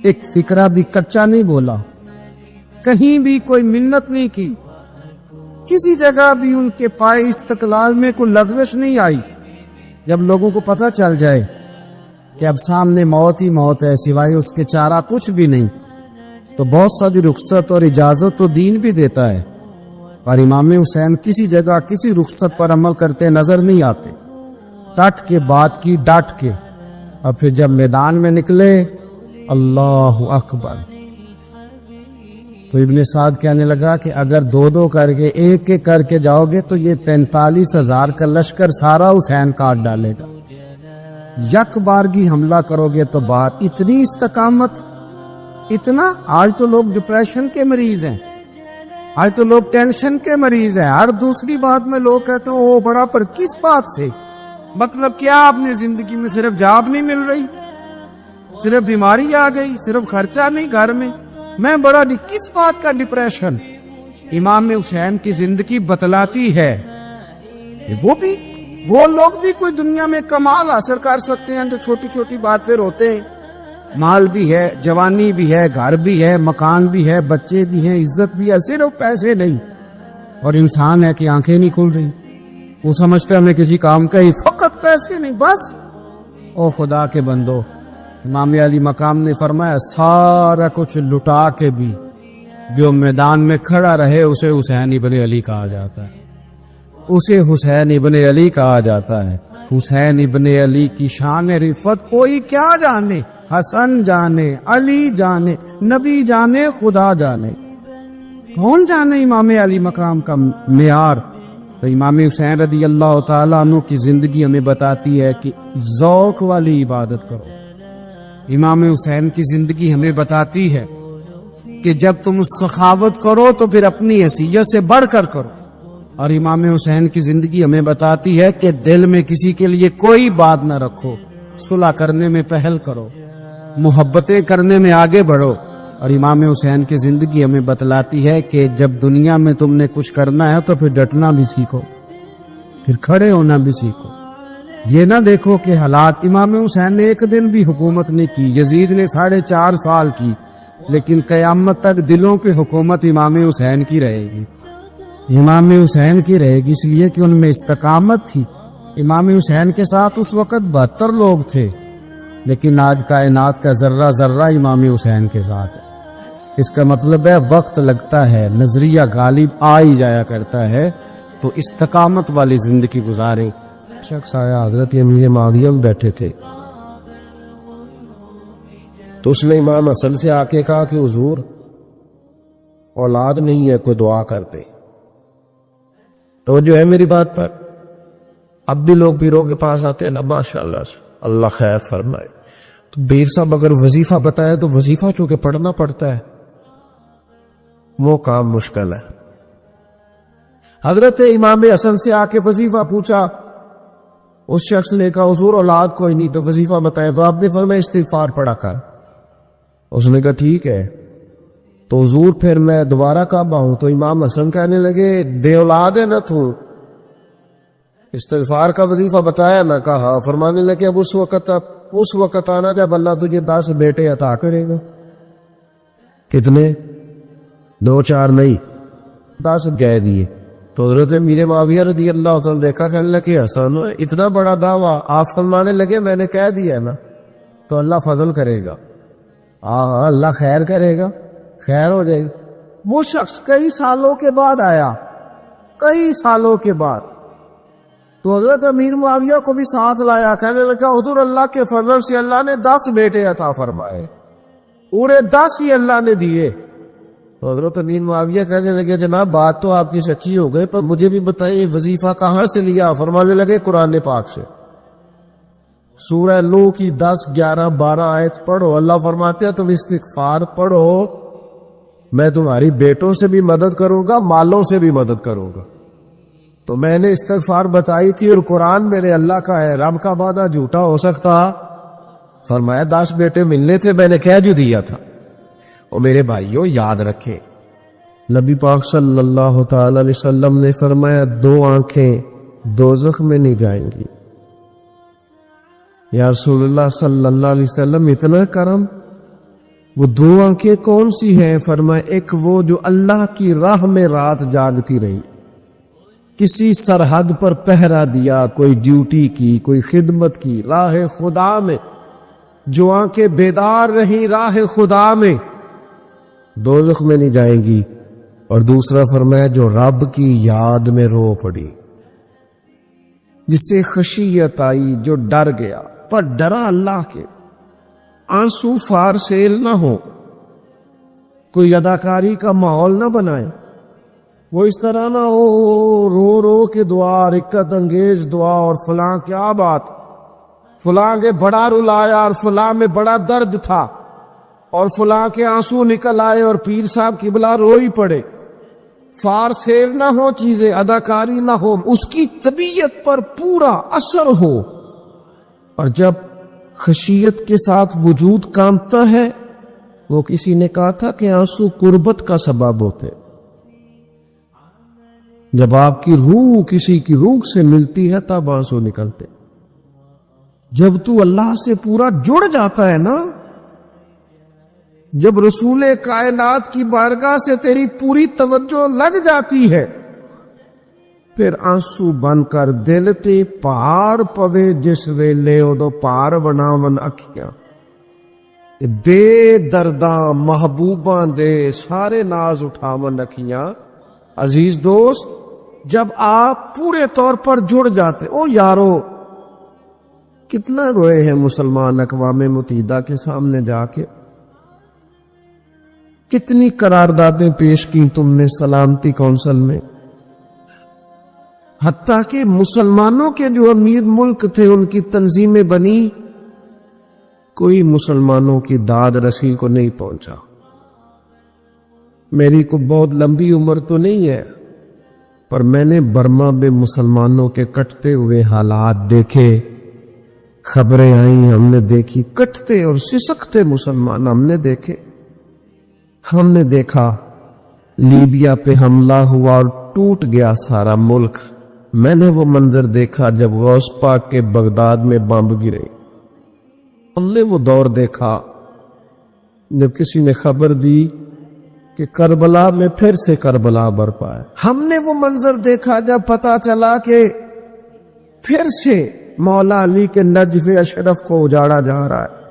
ایک فکرہ بھی کچا نہیں بولا، کہیں بھی کوئی منت نہیں کی، کسی جگہ بھی ان کے پائے استقلال میں کوئی لغزش نہیں آئی۔ جب لوگوں کو پتہ چل جائے کہ اب سامنے موت ہی موت ہے، سوائے اس کے چارہ کچھ بھی نہیں، تو بہت ساری رخصت اور اجازت تو دین بھی دیتا ہے، پر امام حسین کسی جگہ کسی رخصت پر عمل کرتے نظر نہیں آتے، ڈٹ کے بات کی ڈٹ کے، اور پھر جب میدان میں نکلے اللہ اکبر، تو ابن سعد کہنے لگا کہ اگر دو دو کر کے ایک ایک کر کے جاؤ گے تو یہ 45,000 کا لشکر سارا حسین کاٹ ڈالے گا، یک بارگی حملہ کرو گے تو بات اتنی استقامت، اتنا۔ آج تو لوگ ڈپریشن کے مریض ہیں، آج تو لوگ ٹینشن کے مریض ہیں، ہر دوسری بات میں لوگ کہتے ہیں او بڑا، پر کس بات سے؟ مطلب کیا آپ نے زندگی میں صرف جاب نہیں مل رہی، صرف بیماری آ گئی، صرف خرچہ نہیں گھر میں بڑا نہیں، کس بات کا ڈپریشن؟ امام حسین کی زندگی بتلاتی ہے وہ لوگ بھی کوئی دنیا میں کمال حاصل کر سکتے ہیں جو چھوٹی چھوٹی بات پہ روتے ہیں۔ مال بھی ہے، جوانی بھی ہے، گھر بھی ہے، مکان بھی ہے، بچے بھی ہیں، عزت بھی ہے، صرف پیسے نہیں، اور انسان ہے کہ آنکھیں نہیں کھل رہی، وہ سمجھتا ہے ہمیں کسی کام کا ہی، فقط پیسے نہیں بس۔ او خدا کے بندو، امام علی مقام نے فرمایا سارا کچھ لٹا کے بھی جو میدان میں کھڑا رہے اسے حسین ابن علی کہا جاتا ہے، اسے حسین ابن علی کہا جاتا ہے۔ حسین ابن علی کی شان رفت کوئی کیا جانے، حسن جانے، علی جانے، نبی جانے، خدا جانے، کون جانے امام علی مقام کا معیار۔ تو امام حسین رضی اللہ تعالیٰ عنہ کی زندگی ہمیں بتاتی ہے کہ ذوق والی عبادت کرو۔ امام حسین کی زندگی ہمیں بتاتی ہے کہ جب تم سخاوت کرو تو پھر اپنی حیثیت سے بڑھ کر کرو، اور امام حسین کی زندگی ہمیں بتاتی ہے کہ دل میں کسی کے لیے کوئی بات نہ رکھو، صلح کرنے میں پہل کرو، محبتیں کرنے میں آگے بڑھو۔ اور امام حسین کی زندگی ہمیں بتلاتی ہے کہ جب دنیا میں تم نے کچھ کرنا ہے تو پھر ڈٹنا بھی سیکھو، پھر کھڑے ہونا بھی سیکھو۔ یہ نہ دیکھو کہ حالات، امام حسین نے ایک دن بھی حکومت نہیں کی، یزید نے 4.5 سال کی، لیکن قیامت تک دلوں کی حکومت امام حسین کی رہے گی، امام حسین کی رہے گی، اس لیے کہ ان میں استقامت تھی۔ امام حسین کے ساتھ اس وقت 72 لوگ تھے، لیکن آج کائنات کا ذرہ ذرہ امام حسین کے ساتھ ہے۔ اس کا مطلب ہے وقت لگتا ہے، نظریہ غالب آ ہی جایا کرتا ہے، تو استقامت والی زندگی گزارے۔ شخص آیا، حضرت امیر معاویہ بیٹھے تھے، تو اس نے امام حسن سے آ کے کہا کہ حضور اولاد نہیں ہے، کوئی دعا کر دے۔ تو جو ہے میری بات پر، اب بھی لوگ پیروں کے پاس آتے ہیں نا، ماشاءاللہ سے اللہ خیر فرمائے، تو پیر صاحب اگر وظیفہ بتائے تو وظیفہ چونکہ پڑھنا پڑتا ہے، وہ کام مشکل ہے۔ حضرت امام حسن سے آ کے وظیفہ پوچھا، اس شخص نے کہا حضور اولاد کوئی نہیں، تو وظیفہ بتائے، تو آپ نے فرمایا استغفار پڑھا کر۔ اس نے کہا ٹھیک ہے، تو حضور پھر میں دوبارہ کعبہ ہوں، تو امام حسن کہنے لگے بے اولاد ہے نا تو استغفار کا وظیفہ بتایا نہ کہا، فرمانے لگے اب اس وقت آنا جب اللہ تجھے 10 بیٹے عطا کرے گا۔ کتنے؟ 2 4 نہیں، 10 کہہ دیے، تو حضرت امیر معاویہ رضی اللہ تعالیٰ دیکھا، کہنے لگے حسن اتنا بڑا دعویٰ، آپ فرمانے لگے میں نے کہہ دیا نا تو اللہ فضل کرے گا، اللہ خیر کرے گا، خیر ہو جائے گی۔ وہ شخص کئی سالوں کے بعد آیا، کئی سالوں کے بعد، تو حضرت امیر معاویہ کو بھی ساتھ لایا، کہنے لگا حضور اللہ کے فضل سے اللہ نے 10 بیٹے عطا فرمائے، پورے 10 ہی اللہ نے دیے۔ تو حضرت امیر معاویہ کہنے لگے جناب بات تو آپ کی سچی ہو گئی، پر مجھے بھی بتائیے وظیفہ کہاں سے لیا؟ فرمانے لگے قرآن پاک سے، سورہ نوح کی 10، 11، 12 آیت پڑھو۔ اللہ فرماتے ہیں تم استغفار پڑھو، میں تمہاری بیٹوں سے بھی مدد کروں گا، مالوں سے بھی مدد کروں گا۔ تو میں نے استغفار بتائی تھی، اور قرآن میرے اللہ کا ہے، رب کا وعدہ جھوٹا ہو سکتا؟ فرمایا 10 بیٹے ملنے تھے، میں نے کہہ جو دیا تھا۔ اور میرے بھائیوں یاد رکھیں، نبی پاک صلی اللہ تعالی علیہ وسلم نے فرمایا 2 آنکھیں دوزخ میں نہیں جائیں گی۔ یا رسول اللہ صلی اللہ علیہ وسلم اتنا کرم، وہ 2 آنکھیں کون سی ہیں؟ فرمایا ایک وہ جو اللہ کی راہ میں رات جاگتی رہی، کسی سرحد پر پہرا دیا، کوئی ڈیوٹی کی، کوئی خدمت کی راہ خدا میں، جو آنکھیں بیدار رہی راہ خدا میں، دوزخ میں نہیں جائیں گی۔ اور دوسرا فرمایا جو رب کی یاد میں رو پڑی، جس سے خشیت آئی، جو ڈر گیا، پر ڈرا اللہ کے، آنسو فار سیل نہ ہو، کوئی اداکاری کا ماحول نہ بنائے، وہ اس طرح نہ ہو رو رو کے دعا، رکت انگیز دعا، اور فلاں کیا بات، فلاں کے بڑا رلایا اور فلاں میں بڑا درد تھا اور فلاں کے آنسو نکل آئے اور پیر صاحب قبلہ رو ہی پڑے۔ فار سیل نہ ہو چیزیں، اداکاری نہ ہو، اس کی طبیعت پر پورا اثر ہو۔ اور جب خشیت کے ساتھ وجود کانپتا ہے، وہ کسی نے کہا تھا کہ آنسو قربت کا سبب ہوتے، جب آپ کی روح کسی کی روح سے ملتی ہے تب آنسو نکلتے۔ جب تو اللہ سے پورا جڑ جاتا ہے نا، جب رسول کائنات کی بارگاہ سے تیری پوری توجہ لگ جاتی ہے، پھر آنسو بن کر دل تے پار پوے، جس ویلے ادو پار بناون اکھیاں، بے درداں محبوباں دے سارے ناز اٹھاون اکھیاں۔ عزیز دوست، جب آپ پورے طور پر جڑ جاتے، او یارو کتنا روئے ہیں مسلمان اقوام متحدہ کے سامنے جا کے، کتنی قراردادیں پیش کی تم نے سلامتی کونسل میں، حتیٰ کہ مسلمانوں کے جو امیر ملک تھے ان کی تنظیمیں بنی، کوئی مسلمانوں کی داد رسی کو نہیں پہنچا۔ میری کو بہت لمبی عمر تو نہیں ہے، پر میں نے برما میں مسلمانوں کے کٹتے ہوئے حالات دیکھے، خبریں آئیں، ہم نے دیکھی، کٹتے اور سسکتے مسلمان ہم نے دیکھے۔ ہم نے دیکھا لیبیا پہ حملہ ہوا اور ٹوٹ گیا سارا ملک۔ میں نے وہ منظر دیکھا جب غوث پاک کے بغداد میں بمب گرے۔ ہم نے وہ دور دیکھا جب کسی نے خبر دی کہ کربلا میں پھر سے کربلا برپا ہے۔ ہم نے وہ منظر دیکھا جب پتا چلا کہ پھر سے مولا علی کے نجف اشرف کو اجاڑا جا رہا ہے۔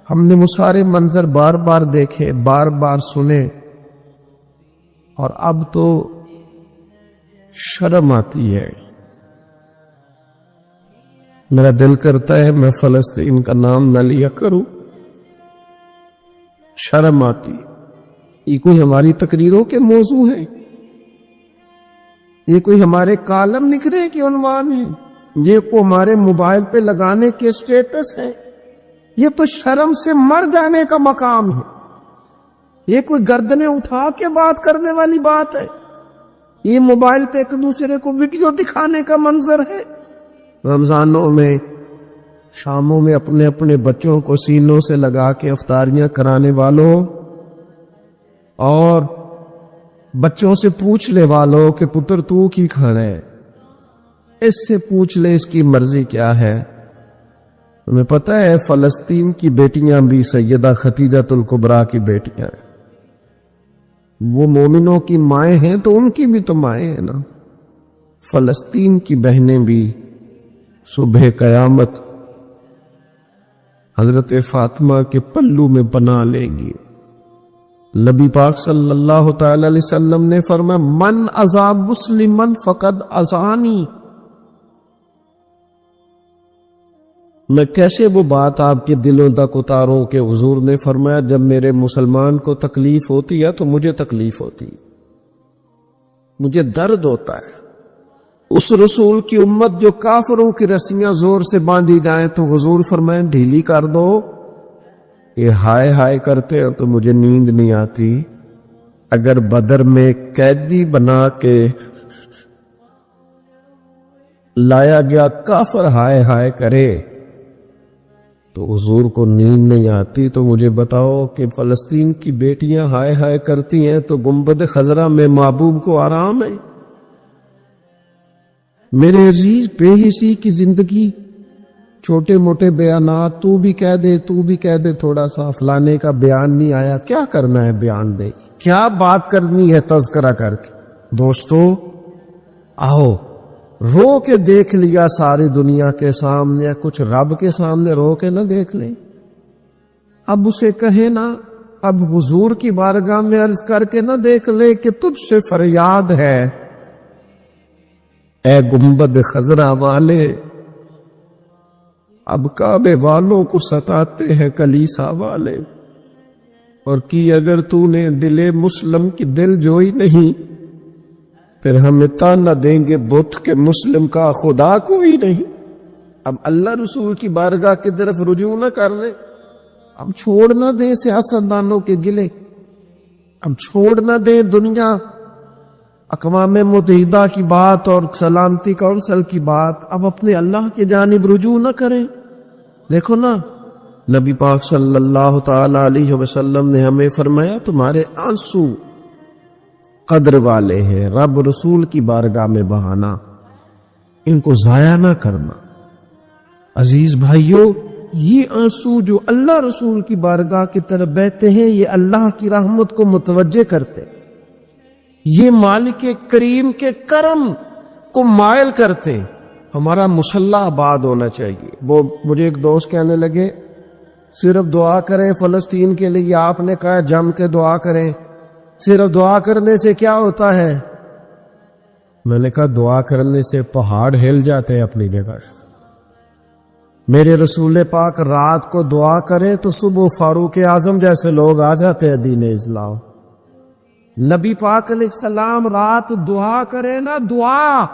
ہم نے وہ سارے منظر بار بار دیکھے، بار بار سنے، اور اب تو شرم آتی ہے۔ میرا دل کرتا ہے میں فلسطین کا نام نہ لیا کروں، شرم آتی۔ یہ کوئی ہماری تقریروں کے موضوع ہیں؟ یہ کوئی ہمارے کالم نکلے کے عنوان ہیں؟ یہ کو ہمارے موبائل پہ لگانے کے سٹیٹس ہیں؟ یہ تو شرم سے مر جانے کا مقام ہے۔ یہ کوئی گردنیں اٹھا کے بات کرنے والی بات ہے؟ یہ موبائل پہ ایک دوسرے کو ویڈیو دکھانے کا منظر ہے؟ رمضانوں میں شاموں میں اپنے اپنے بچوں کو سینوں سے لگا کے افطاریاں کرانے والوں، اور بچوں سے پوچھ لے والوں کہ پتر تو کی کھانا ہے، اس سے پوچھ لے اس کی مرضی کیا ہے۔ تمہیں پتہ ہے فلسطین کی بیٹیاں بھی سیدہ خدیجۃ الکبریٰ کی بیٹیاں ہیں، وہ مومنوں کی مائیں ہیں تو ان کی بھی تو مائیں ہیں نا۔ فلسطین کی بہنیں بھی صبح قیامت حضرت فاطمہ کے پلو میں پناہ لیں گی۔ نبی پاک صلی اللہ تعالی علیہ وسلم نے فرمایا من اذا مسلمن فقد اذانی۔ میں کیسے وہ بات آپ کے دلوں تک اتاروں کہ حضور نے فرمایا جب میرے مسلمان کو تکلیف ہوتی ہے تو مجھے تکلیف ہوتی ہے، مجھے درد ہوتا ہے۔ اس رسول کی امت جو کافروں کی رسیاں زور سے باندھی جائیں تو حضور فرمائیں ڈھیلی کر دو، یہ ہائے ہائے کرتے ہیں تو مجھے نیند نہیں آتی۔ اگر بدر میں قیدی بنا کے لایا گیا کافر ہائے ہائے کرے تو حضور کو نیند نہیں آتی، تو مجھے بتاؤ کہ فلسطین کی بیٹیاں ہائے ہائے کرتی ہیں تو گنبد خضرا میں محبوب کو آرام ہے؟ میرے عزیز، بے حسی کی زندگی، چھوٹے موٹے بیانات، تو بھی کہہ دے تھوڑا سا فلانے کا بیان نہیں آیا، کیا کرنا ہے بیان دے، کیا بات کرنی ہے تذکرہ کر کے؟ دوستو آؤ، رو کے دیکھ لیا ساری دنیا کے سامنے، کچھ رب کے سامنے رو کے نہ دیکھ لیں؟ اب اسے کہے نا، اب حضور کی بارگاہ میں عرض کر کے نہ دیکھ لے کہ تجھ سے فریاد ہے اے گنبد خضرا والے، اب کعبے والوں کو ستاتے ہیں کلیسا والے، اور کی اگر تو نے دل مسلم کی دل جوئی نہیں، پھر ہمیں تانا دیں گے بت کے مسلم کا خدا کوئی نہیں۔ اب اللہ رسول کی بارگاہ کی طرف رجوع نہ کر لے، اب چھوڑ نہ دیں سیاستدانوں کے گلے، اب چھوڑ نہ دیں دنیا اقوام متحدہ کی بات اور سلامتی کونسل کی بات، اب اپنے اللہ کی جانب رجوع نہ کریں۔ دیکھو نا، نبی پاک صلی اللہ تعالی علیہ وسلم نے ہمیں فرمایا تمہارے آنسو قدر والے ہیں، رب رسول کی بارگاہ میں بہانا، ان کو ضائع نہ کرنا۔ عزیز بھائیو، یہ آنسو جو اللہ رسول کی بارگاہ کی طرف بہتے ہیں، یہ اللہ کی رحمت کو متوجہ کرتے، یہ مالک کریم کے کرم کو مائل کرتے۔ ہمارا مسلح آباد ہونا چاہیے۔ وہ مجھے ایک دوست کہنے لگے صرف دعا کریں فلسطین کے لیے، آپ نے کہا جم کے دعا کریں، صرف دعا کرنے سے کیا ہوتا ہے؟ میں نے کہا دعا کرنے سے پہاڑ ہل جاتے ہیں اپنی جگہ۔ میرے رسول پاک رات کو دعا کرے تو صبح فاروق اعظم جیسے لوگ آ جاتے ہیں دین اسلام۔ نبی پاک علیہ السلام رات دعا کرے نا، دعا،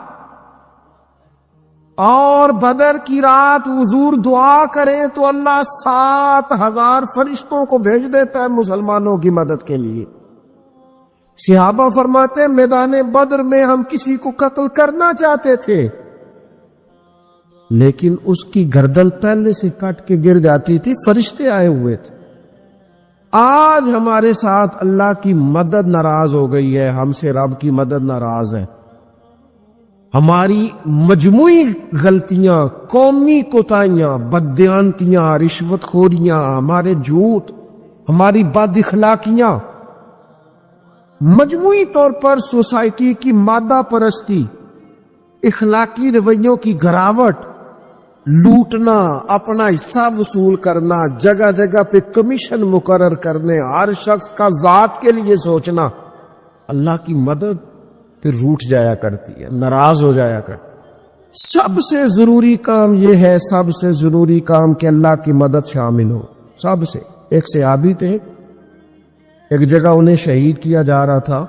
اور بدر کی رات حضور دعا کریں تو اللہ 7,000 فرشتوں کو بھیج دیتا ہے مسلمانوں کی مدد کے لیے۔ صحابہ فرماتے ہیں میدان بدر میں ہم کسی کو قتل کرنا چاہتے تھے، لیکن اس کی گردن پہلے سے کٹ کے گر جاتی تھی، فرشتے آئے ہوئے تھے۔ آج ہمارے ساتھ اللہ کی مدد ناراض ہو گئی ہے، ہم سے رب کی مدد ناراض ہے۔ ہماری مجموعی غلطیاں، قومی کوتاہیاں، بددیانتیاں، رشوت خوریاں، ہمارے جھوٹ، ہماری بد اخلاقیاں، مجموعی طور پر سوسائٹی کی مادہ پرستی، اخلاقی رویوں کی گراوٹ، لوٹنا، اپنا حصہ وصول کرنا، جگہ جگہ پہ کمیشن مقرر کرنے، ہر شخص کا ذات کے لیے سوچنا، اللہ کی مدد پھر روٹ جایا کرتی ہے، ناراض ہو جایا کرتی ہے۔ سب سے ضروری کام یہ ہے، سب سے ضروری کام کہ اللہ کی مدد شامل ہو۔ سب سے، ایک صحابی تھے، ایک جگہ انہیں شہید کیا جا رہا تھا،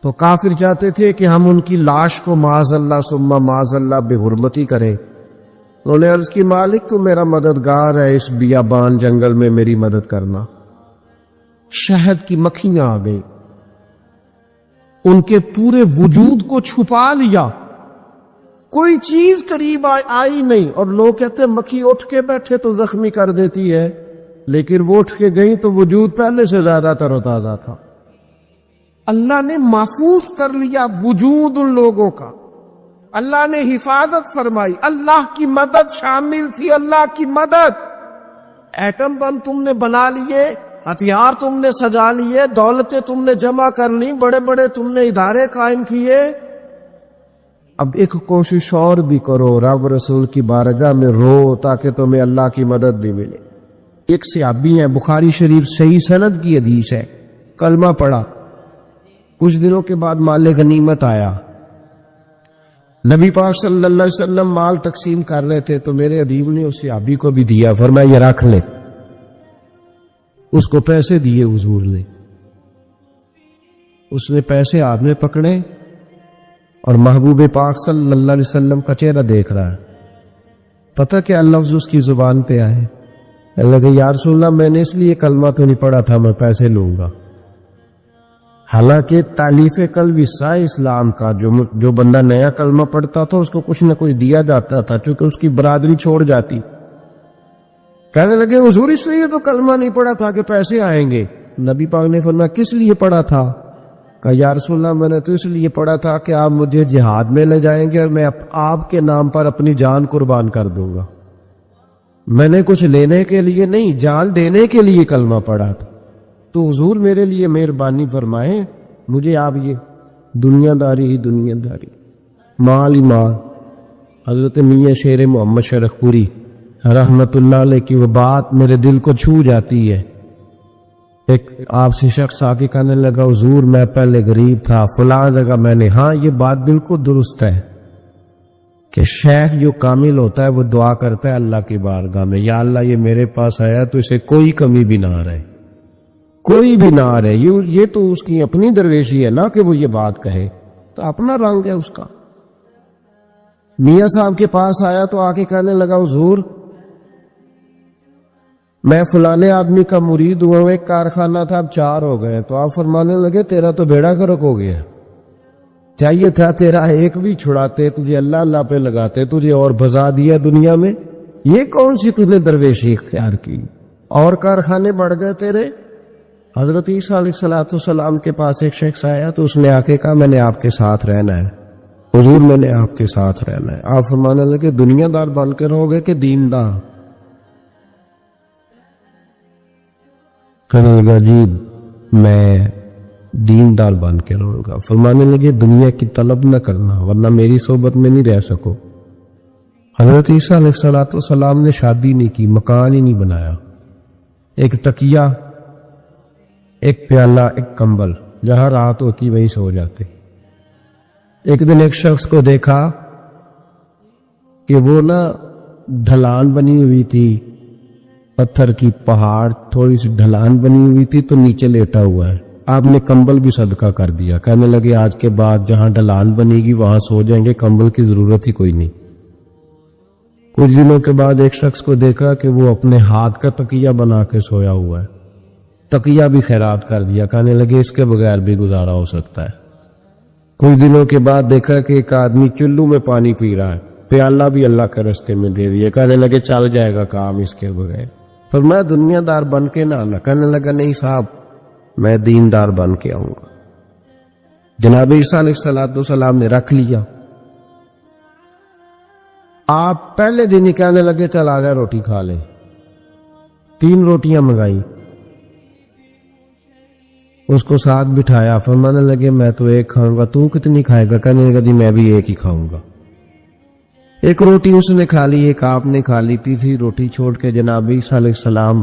تو کافر چاہتے تھے کہ ہم ان کی لاش کو معاذ اللہ ثم معاذ اللہ بے حرمتی کریں۔ انہوں نے عرض کی مالک تو میرا مددگار ہے، اس بیابان جنگل میں میری مدد کرنا۔ شہد کی مکھیاں آ گئی، ان کے پورے وجود کو چھپا لیا، کوئی چیز قریب آئی نہیں، اور لوگ کہتے ہیں مکھی اٹھ کے بیٹھے تو زخمی کر دیتی ہے، لیکن وہ اٹھ کے گئی تو وجود پہلے سے زیادہ تر و تازہ تھا۔ اللہ نے محفوظ کر لیا وجود ان لوگوں کا، اللہ نے حفاظت فرمائی، اللہ کی مدد شامل تھی، اللہ کی مدد۔ ایٹم بم تم نے بنا لیے، ہتھیار تم نے سجا لیے، دولتیں تم نے جمع کر لی، بڑے بڑے تم نے ادارے قائم کیے، اب ایک کوشش اور بھی کرو، رب رسول کی بارگاہ میں رو تاکہ تمہیں اللہ کی مدد بھی ملے۔ ایک صحابی ہیں، بخاری شریف صحیح سند کی حدیث ہے، کلمہ پڑھا، کچھ دنوں کے بعد مال غنیمت آیا، نبی پاک صلی اللہ علیہ وسلم مال تقسیم کر رہے تھے تو میرے حبیب نے اس صحابی کو بھی دیا، فرمایا یہ رکھ لے، اس کو پیسے دیے حضور نے، اس نے پیسے ہاتھ میں پکڑے اور محبوب پاک صلی اللہ علیہ وسلم کا چہرہ دیکھ رہا ہے، پتہ کیا لفظ اس کی زبان پہ آئے، اللہ کہ یا رسول اللہ میں نے اس لیے کلمہ تو نہیں پڑھا تھا میں پیسے لوں گا۔ حالانکہ تالیف قلب حصہ ہے اسلام کا، جو بندہ نیا کلمہ پڑھتا تھا اس کو کچھ نہ کچھ دیا جاتا تھا، چونکہ اس کی برادری چھوڑ جاتی۔ کہنے لگے حضور اس لیے تو کلمہ نہیں پڑھا تھا کہ پیسے آئیں گے۔ نبی پاک نے فرمایا کس لیے پڑھا تھا؟ کہا یا رسول اللہ میں نے تو اس لیے پڑھا تھا کہ آپ مجھے جہاد میں لے جائیں گے اور میں آپ کے نام پر اپنی جان قربان کر دوں گا، میں نے کچھ لینے کے لیے نہیں، جان دینے کے لیے کلمہ پڑھا تھا۔ تو حضور میرے لیے مہربانی فرمائیں، مجھے آپ یہ دنیا داری ہی دنیا داری، مال ہی مال۔ حضرت میاں شیر محمد شرخ پوری رحمت اللہ علیہ کی وہ بات میرے دل کو چھو جاتی ہے۔ ایک آپ سے شخص آ کے کہنے لگا حضور میں پہلے غریب تھا فلاں جگہ میں نے، ہاں یہ بات بالکل درست ہے کہ شیخ جو کامل ہوتا ہے وہ دعا کرتا ہے اللہ کی بارگاہ میں، یا اللہ یہ میرے پاس آیا تو اسے کوئی کمی بھی نہ رہے، کوئی بھی نہ رہے۔ یہ تو اس کی اپنی درویشی ہے نا کہ وہ یہ بات کہے، تو اپنا رنگ ہے اس کا۔ میاں صاحب کے پاس آیا تو آ کے کہنے لگا حضور میں فلانے آدمی کا مرید ہوا ہوں، ایک کارخانہ تھا اب 4 ہو گئے، تو آپ فرمانے لگے تیرا تو بیڑا غرق ہو گیا، چاہیے تھا تیرا ایک بھی چھڑاتے، تجھے اللہ اللہ پہ لگاتے، تجھے اور بھجا دیا دنیا میں، یہ کون سی تجھے درویشی اختیار کی، اور کارخانے بڑھ گئے تیرے۔ حضرت عیسیٰ علیہ السلام کے پاس ایک شخص آیا تو اس نے آ کے کہا میں نے آپ کے ساتھ رہنا ہے حضور، میں نے آپ کے ساتھ رہنا ہے۔ آپ فرمانے لگے دنیا دار بن کے رہو گے کہ دیندار؟ کہنے لگا جی میں دیندار بن کے رہوں گا۔ فرمانے لگے دنیا کی طلب نہ کرنا ورنہ میری صحبت میں نہیں رہ سکو۔ حضرت عیسیٰ علیہ السلام نے شادی نہیں کی، مکان ہی نہیں بنایا، ایک تکیہ، ایک پیالہ، ایک کمبل، جہاں رات ہوتی وہیں سو جاتے۔ ایک دن ایک شخص کو دیکھا کہ وہ ڈھلان بنی ہوئی تھی، پتھر کی پہاڑ تھوڑی سی ڈھلان بنی ہوئی تھی تو نیچے لیٹا ہوا ہے، آپ نے کمبل بھی صدقہ کر دیا، کہنے لگے آج کے بعد جہاں ڈھلان بنے گی وہاں سو جائیں گے، کمبل کی ضرورت ہی کوئی نہیں۔ کچھ دنوں کے بعد ایک شخص کو دیکھا کہ وہ اپنے ہاتھ کا تکیہ بنا کے سویا ہوا ہے، تکیہ بھی خیرات کر دیا، کہنے لگے اس کے بغیر بھی گزارا ہو سکتا ہے۔ کچھ دنوں کے بعد دیکھا کہ ایک آدمی چلو میں پانی پی رہا ہے، پیالہ بھی اللہ کے رستے میں دے دیا، کہنے لگے چل جائے گا کام اس کے بغیر۔ پر میں دنیا دار بن کے نہ آنا، کہنے لگا نہیں صاحب میں دیندار بن کے آؤں گا۔ جناب عیسیٰ علیہ السلام نے رکھ لیا۔ آپ پہلے دن ہی کہنے لگے چل آ جا روٹی کھا لے، 3 روٹیاں منگائی، اس کو ساتھ بٹھایا، فرمانے لگے میں تو ایک کھاؤں گا، تو کتنی کھائے گا؟ کہنے لگا جی میں بھی ایک ہی کھاؤں گا۔ ایک روٹی اس نے کھا لی، ایک آپ نے کھا لی، تیسری روٹی چھوڑ کے جناب عیسیٰ علیہ السلام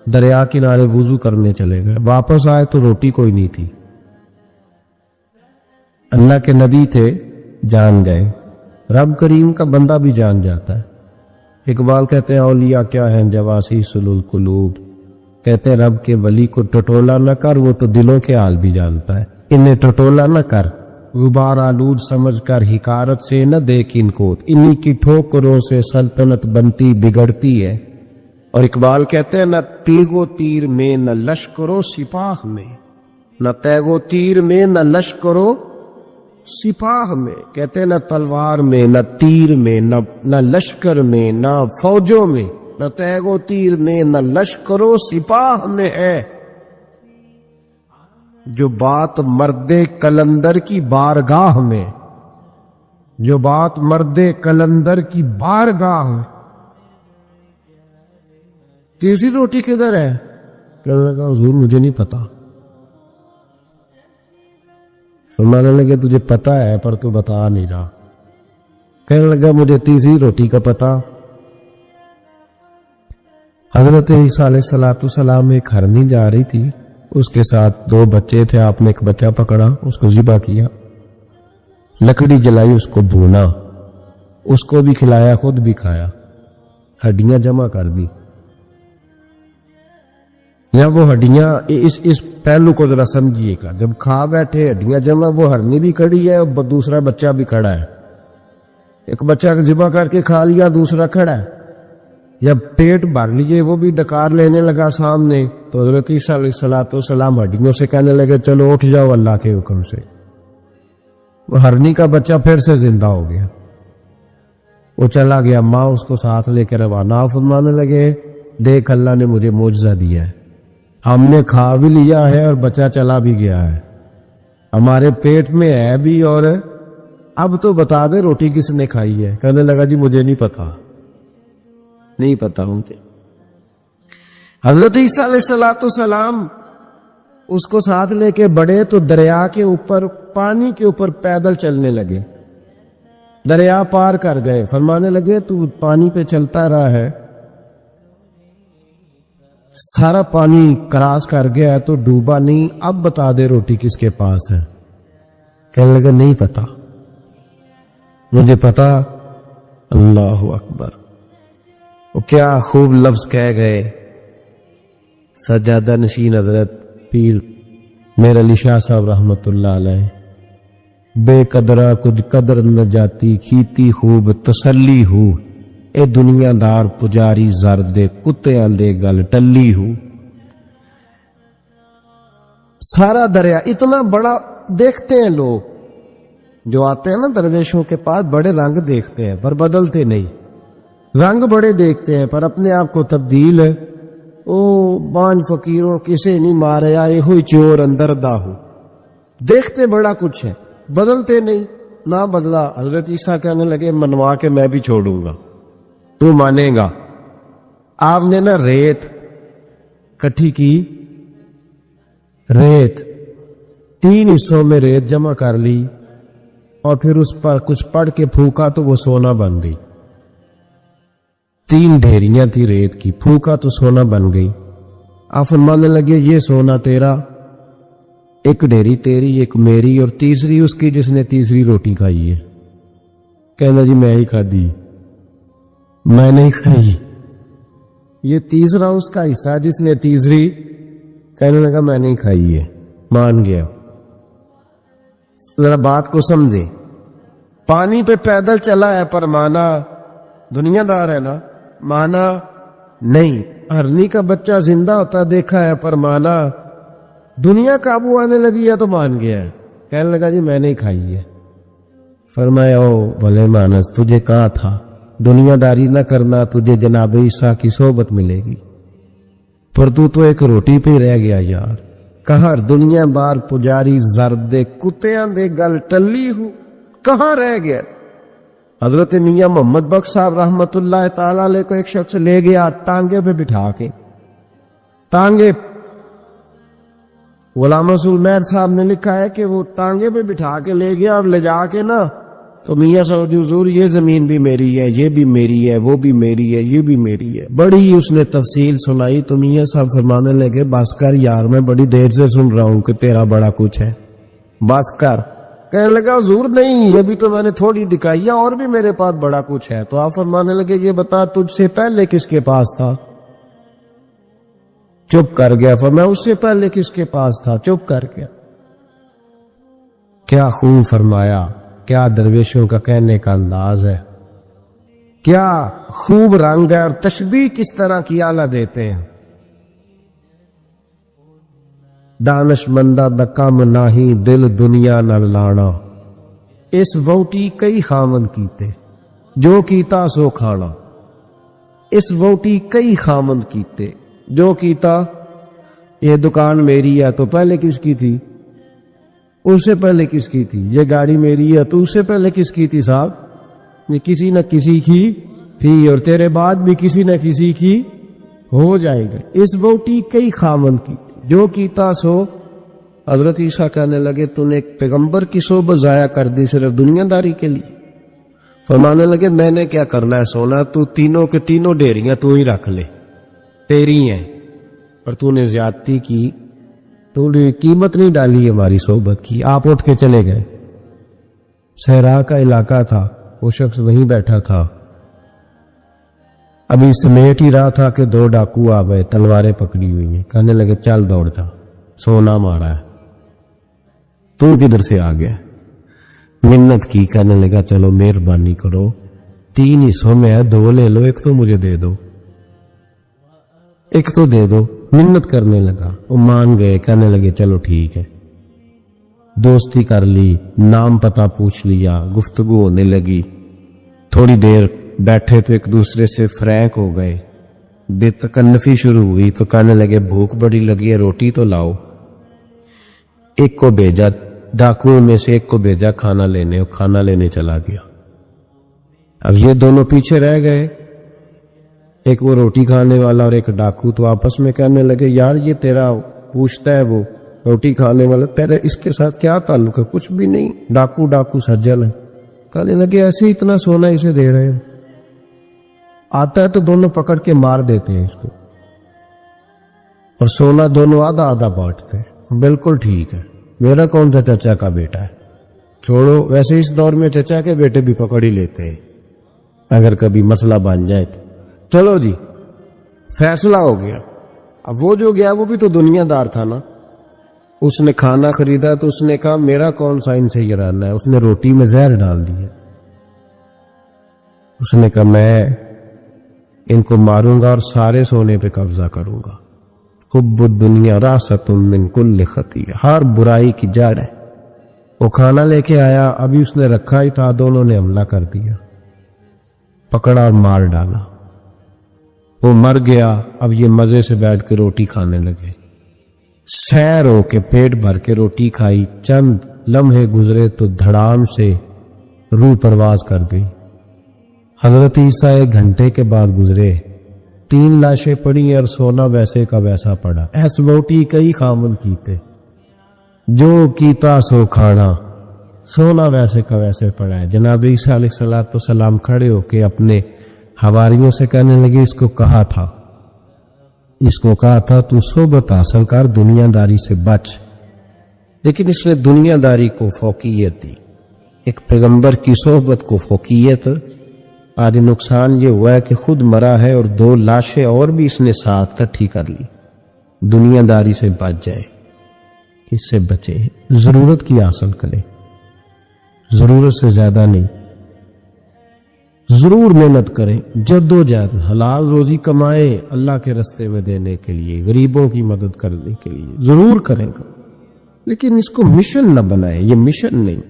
دریا کنارے وضو کرنے چلے گئے۔ واپس آئے تو روٹی کوئی نہیں تھی۔ اللہ کے نبی تھے، جان گئے، رب کریم کا بندہ بھی جان جاتا ہے۔ اقبال کہتے ہیں اولیاء کیا ہیں جواسیس القلوب، کہتے ہیں رب کے ولی کو ٹٹولا نہ کر، وہ تو دلوں کے حال بھی جانتا ہے، انہیں ٹٹولا نہ کر، غبار آلود سمجھ کر حکارت سے نہ دیکھ ان کو، انہی کی ٹھوکروں سے سلطنت بنتی بگڑتی ہے۔ اور اقبال کہتے ہیں نہ تیغ و تیر میں نہ لشکرو سپاہ میں، نہ تیغ و تیر میں نہ لشکرو سپاہ میں، کہتے ہیں نہ تلوار میں نہ تیر میں نہ لشکر میں نہ فوجوں میں، نہ تیغ و تیر میں نہ لشکر و سپاہ میں ہے، جو بات مرد کلندر کی بارگاہ میں، جو بات مرد کلندر کی بارگاہ میں۔ تیسری روٹی کدھر ہے؟ کہنے لگا حضور مجھے نہیں پتا۔ فرمانے لگے تجھے پتا ہے پر تو بتا نہیں رہا۔ کہنے لگا مجھے تیسری روٹی کا پتا. حضرت عیسیٰ علیہ السلام ایک ہرنی جا رہی تھی، اس کے ساتھ 2 بچے تھے. آپ نے ایک بچہ پکڑا، اس کو ذبح کیا، لکڑی جلائی، اس کو بھونا، اس کو بھی کھلایا، خود بھی کھایا، ہڈیاں جمع کر دی. یا وہ ہڈیاں، اس پہلو کو ذرا سمجھیے گا، جب کھا بیٹھے ہڈیاں جمع، وہ ہرنی بھی کھڑی ہے اور دوسرا بچہ بھی کھڑا ہے. ایک بچہ ذبح کر کے کھا لیا، دوسرا کھڑا ہے. جب پیٹ بھر لیے، وہ بھی ڈکار لینے لگا سامنے، تو حضرت عیسیٰ علیہ السلام ہڈیوں سے کہنے لگے چلو اٹھ جاؤ اللہ کے حکم سے. وہ ہرنی کا بچہ پھر سے زندہ ہو گیا، وہ چلا گیا. ماں اس کو ساتھ لے کے روانہ فرمانے لگے دیکھ اللہ نے مجھے معجزہ دیا ہے، ہم نے کھا بھی لیا ہے اور بچہ چلا بھی گیا ہے، ہمارے پیٹ میں ہے بھی، اور اب تو بتا دے روٹی کس نے کھائی ہے. کہنے لگا جی مجھے نہیں پتا، نہیں پتا مجھے. حضرت عیسیٰ علیہ السلام اس کو ساتھ لے کے بڑے تو دریا کے اوپر، پانی کے اوپر پیدل چلنے لگے. دریا پار کر گئے، فرمانے لگے تو پانی پہ چلتا رہا ہے، سارا پانی کراس کر گیا ہے تو ڈوبا نہیں، اب بتا دے روٹی کس کے پاس ہے. کہنے لگا نہیں پتا مجھے پتا. اللہ اکبر. وہ کیا خوب لفظ کہہ گئے. سجادہ نشین حضرت پیر میر علی شاہ صاحب رحمت اللہ علیہ، بے قدرہ کچھ قدر نہ جاتی، کیتی خوب تسلی ہو، اے دنیا دار پجاری زردے، کتیاں دے گل ٹلی ہو. سارا دریا اتنا بڑا دیکھتے ہیں لوگ جو آتے ہیں نا درویشوں کے پاس، بڑے رنگ دیکھتے ہیں پر بدلتے نہیں. رنگ بڑے دیکھتے ہیں پر اپنے آپ کو تبدیل ہے. او بانج فقیروں کسے نہیں مارے آئے ہوئی چور اندر داہو. دیکھتے بڑا کچھ ہے، بدلتے نہیں. نہ بدلا. حضرت عیسیٰ کہنے لگے منوا کے میں بھی چھوڑوں گا، تو مانے گا. آپ نے نا ریت کٹھی کی، ریت 3 حصوں میں ریت جمع کر لی اور پھر اس پر کچھ پڑھ کے پھونکا تو وہ سونا بن گئی. 3 ڈھیریاں تھی ریت کی، پھونکا تو سونا بن گئی. آپ فرمانے لگے یہ سونا تیرا، ایک ڈھیری تیری، ایک میری، اور تیسری اس کی جس نے تیسری روٹی کھائی ہے. کہنا جی میں ہی کھادی، میں نہیں کھائی. یہ تیسرا اس کا حصہ جس نے تیسری، کہنے لگا میں نہیں کھائی ہے، مان گیا. ذرا بات کو سمجھے. پانی پہ پیدل چلا ہے پر مانا دنیا دار ہے نا، مانا نہیں. ہرنی کا بچہ زندہ ہوتا دیکھا ہے پر مانا دنیا قابو آنے لگی ہے تو مان گیا ہے. کہنے لگا جی میں نہیں کھائی ہے. فرمایا او بھلے مانس، تجھے کہا تھا دنیا داری نہ کرنا، تجھے جناب عیسیٰ کی صحبت ملے گی، پر تو ایک روٹی پہ رہ گیا یار. کہاں دنیا بار پجاری زردے، کتیاں دے گل ٹلی ہو، کہاں رہ گیا. حضرت میاں محمد بخش صاحب رحمت اللہ تعالی علیہ کو ایک شخص لے گیا ٹانگے پہ بٹھا کے. ٹانگے، غلام رسول مہر صاحب نے لکھا ہے کہ وہ ٹانگے پہ بٹھا کے لے گیا اور لے جا کے نا تو میاں صاحب حضور یہ زمین بھی میری ہے، یہ بھی میری ہے، وہ بھی میری ہے، یہ بھی میری ہے. بڑی اس نے تفصیل سنائی تو میاں صاحب فرمانے لگے بس کر یار، میں بڑی دیر سے سن رہا ہوں کہ تیرا بڑا کچھ ہے، بس کر. کہنے لگا حضور نہیں، ابھی تو میں نے تھوڑی دکھائی ہے، اور بھی میرے پاس بڑا کچھ ہے. تو آپ فرمانے لگے یہ بتا تجھ سے پہلے کس کے پاس تھا؟ چپ کر گیا. فرمایا اس سے پہلے کس کے پاس تھا؟ چپ کر گیا. کیا خوب فرمایا، کیا درویشوں کا کہنے کا انداز ہے، کیا خوب رنگ ہے، اور تشبیہ کس طرح کی اعلیٰ دیتے ہیں. دانش مندہ دا کم ناہی، دل دنیا نہ لانا، اس ووٹی کئی خامن کیتے، جو کیتا سو کھانا. اس ووٹی کئی خامن کیتے، جو کیتا. یہ دکان میری ہے تو پہلے کس کی تھی؟ اس سے پہلے کس کی تھی. یہ گاڑی میری ہے تو اس سے پہلے کس کی تھی صاحب؟ یہ کسی نہ کسی کی تھی، اور تیرے بعد بھی کسی نہ کسی کی ہو جائے گا. اس ووٹی کئی خامن کی، جو کیتا سو. حضرت عیسیٰ کہنے لگے تو نے ایک پیغمبر کی صحبت ضائع کر دی صرف دنیا داری کے لیے. فرمانے لگے میں نے کیا کرنا ہے سونا، تو تینوں کے تینوں ڈیریاں تو ہی رکھ لے، تیری ہیں، پر تو نے زیادتی کی، تو نے قیمت نہیں ڈالی ہماری صحبت کی۔ آپ اٹھ کے چلے گئے۔ صحرا کا علاقہ تھا، وہ شخص وہیں بیٹھا تھا، ابھی سمیٹ ہی رہا تھا کہ دو ڈاکو آ گئے، تلواریں پکڑی ہوئی ہیں، کہنے لگے چل دوڑ جا، سونا مارا ہے، تو کدھر سے آ گیا؟ منت کی، کہنے لگا چلو مہربانی کرو، 3 حصوں میں ہے، 2 لے لو، ایک تو مجھے دے دو، ایک تو دے دو۔ منت کرنے لگا، وہ مان گئے، کہنے لگے چلو ٹھیک ہے۔ دوستی کر لی، نام پتہ پوچھ لیا، گفتگو ہونے لگی، تھوڑی دیر بیٹھے تو ایک دوسرے سے فرینک ہو گئے، بے تکلفی شروع ہوئی، تو کہنے لگے بھوک بڑی لگی ہے، روٹی تو لاؤ۔ ایک کو بھیجا، ڈاکوؤں میں سے ایک کو بھیجا کھانا لینے، اور کھانا لینے چلا گیا۔ اب یہ دونوں پیچھے رہ گئے، ایک وہ روٹی کھانے والا اور ایک ڈاکو، تو آپس میں کہنے لگے یار یہ تیرا پوچھتا ہے وہ روٹی کھانے والا، تیرے اس کے ساتھ کیا تعلق ہے؟ کچھ بھی نہیں، ڈاکو ڈاکو سجل ہے۔ کہنے لگے ایسے ہی اتنا سونا اسے دے رہے ہیں، آتا ہے تو دونوں پکڑ کے مار دیتے ہیں اس کو، اور سونا دونوں آدھا آدھا بانٹتے ہیں۔ بالکل ٹھیک ہے، میرا کون سا چچا کا بیٹا ہے، چھوڑو، ویسے اس دور میں چچا کے بیٹے بھی پکڑ ہی لیتے ہیں اگر کبھی مسئلہ بن جائے تو۔ چلو جی فیصلہ ہو گیا۔ اب وہ جو گیا وہ بھی تو دنیا دار تھا نا، اس نے کھانا خریدا تو اس نے کہا میرا کون سا ان سے یہ رہنا ہے، اس نے روٹی میں زہر ڈال دیا، اس نے کہا میں ان کو ماروں گا اور سارے سونے پہ قبضہ کروں گا۔ حب الدنیا راست من کل خطیہ، ہر برائی کی جڑ ہے۔ وہ کھانا لے کے آیا، ابھی اس نے رکھا ہی تھا، دونوں نے حملہ کر دیا، پکڑا اور مار ڈالا، وہ مر گیا۔ اب یہ مزے سے بیٹھ کے روٹی کھانے لگے، سیر ہو کے پیٹ بھر کے روٹی کھائی، چند لمحے گزرے تو دھڑام سے روح پرواز کر گئی۔ حضرت عیسیٰ 1 گھنٹے کے بعد گزرے، 3 لاشیں پڑی اور سونا ویسے کا ویسا پڑا۔ ایس بوٹی کئی خامن کیتے، جو کیتا سو کھانا، سونا ویسے کا ویسے پڑا ہے۔ جناب عیسیٰ علیہ السلام کھڑے ہو کے اپنے حواریوں سے کہنے لگے اس کو کہا تھا تو صحبت حاصل کر، دنیا داری سے بچ، لیکن اس نے دنیا داری کو فوقیت دی، ایک پیغمبر کی صحبت کو فوقیت۔ آج نقصان یہ ہوا ہے کہ خود مرا ہے اور 2 لاشیں اور بھی اس نے ساتھ کٹھی کر لی۔ دنیا داری سے بچ جائے، اس سے بچے، ضرورت کی حاصل کرے، ضرورت سے زیادہ نہیں، ضرور محنت کریں، جد و جہد، حلال روزی کمائیں اللہ کے رستے میں دینے کے لیے، غریبوں کی مدد کرنے کے لیے ضرور کریں گا، لیکن اس کو مشن نہ بنائیں، یہ مشن نہیں۔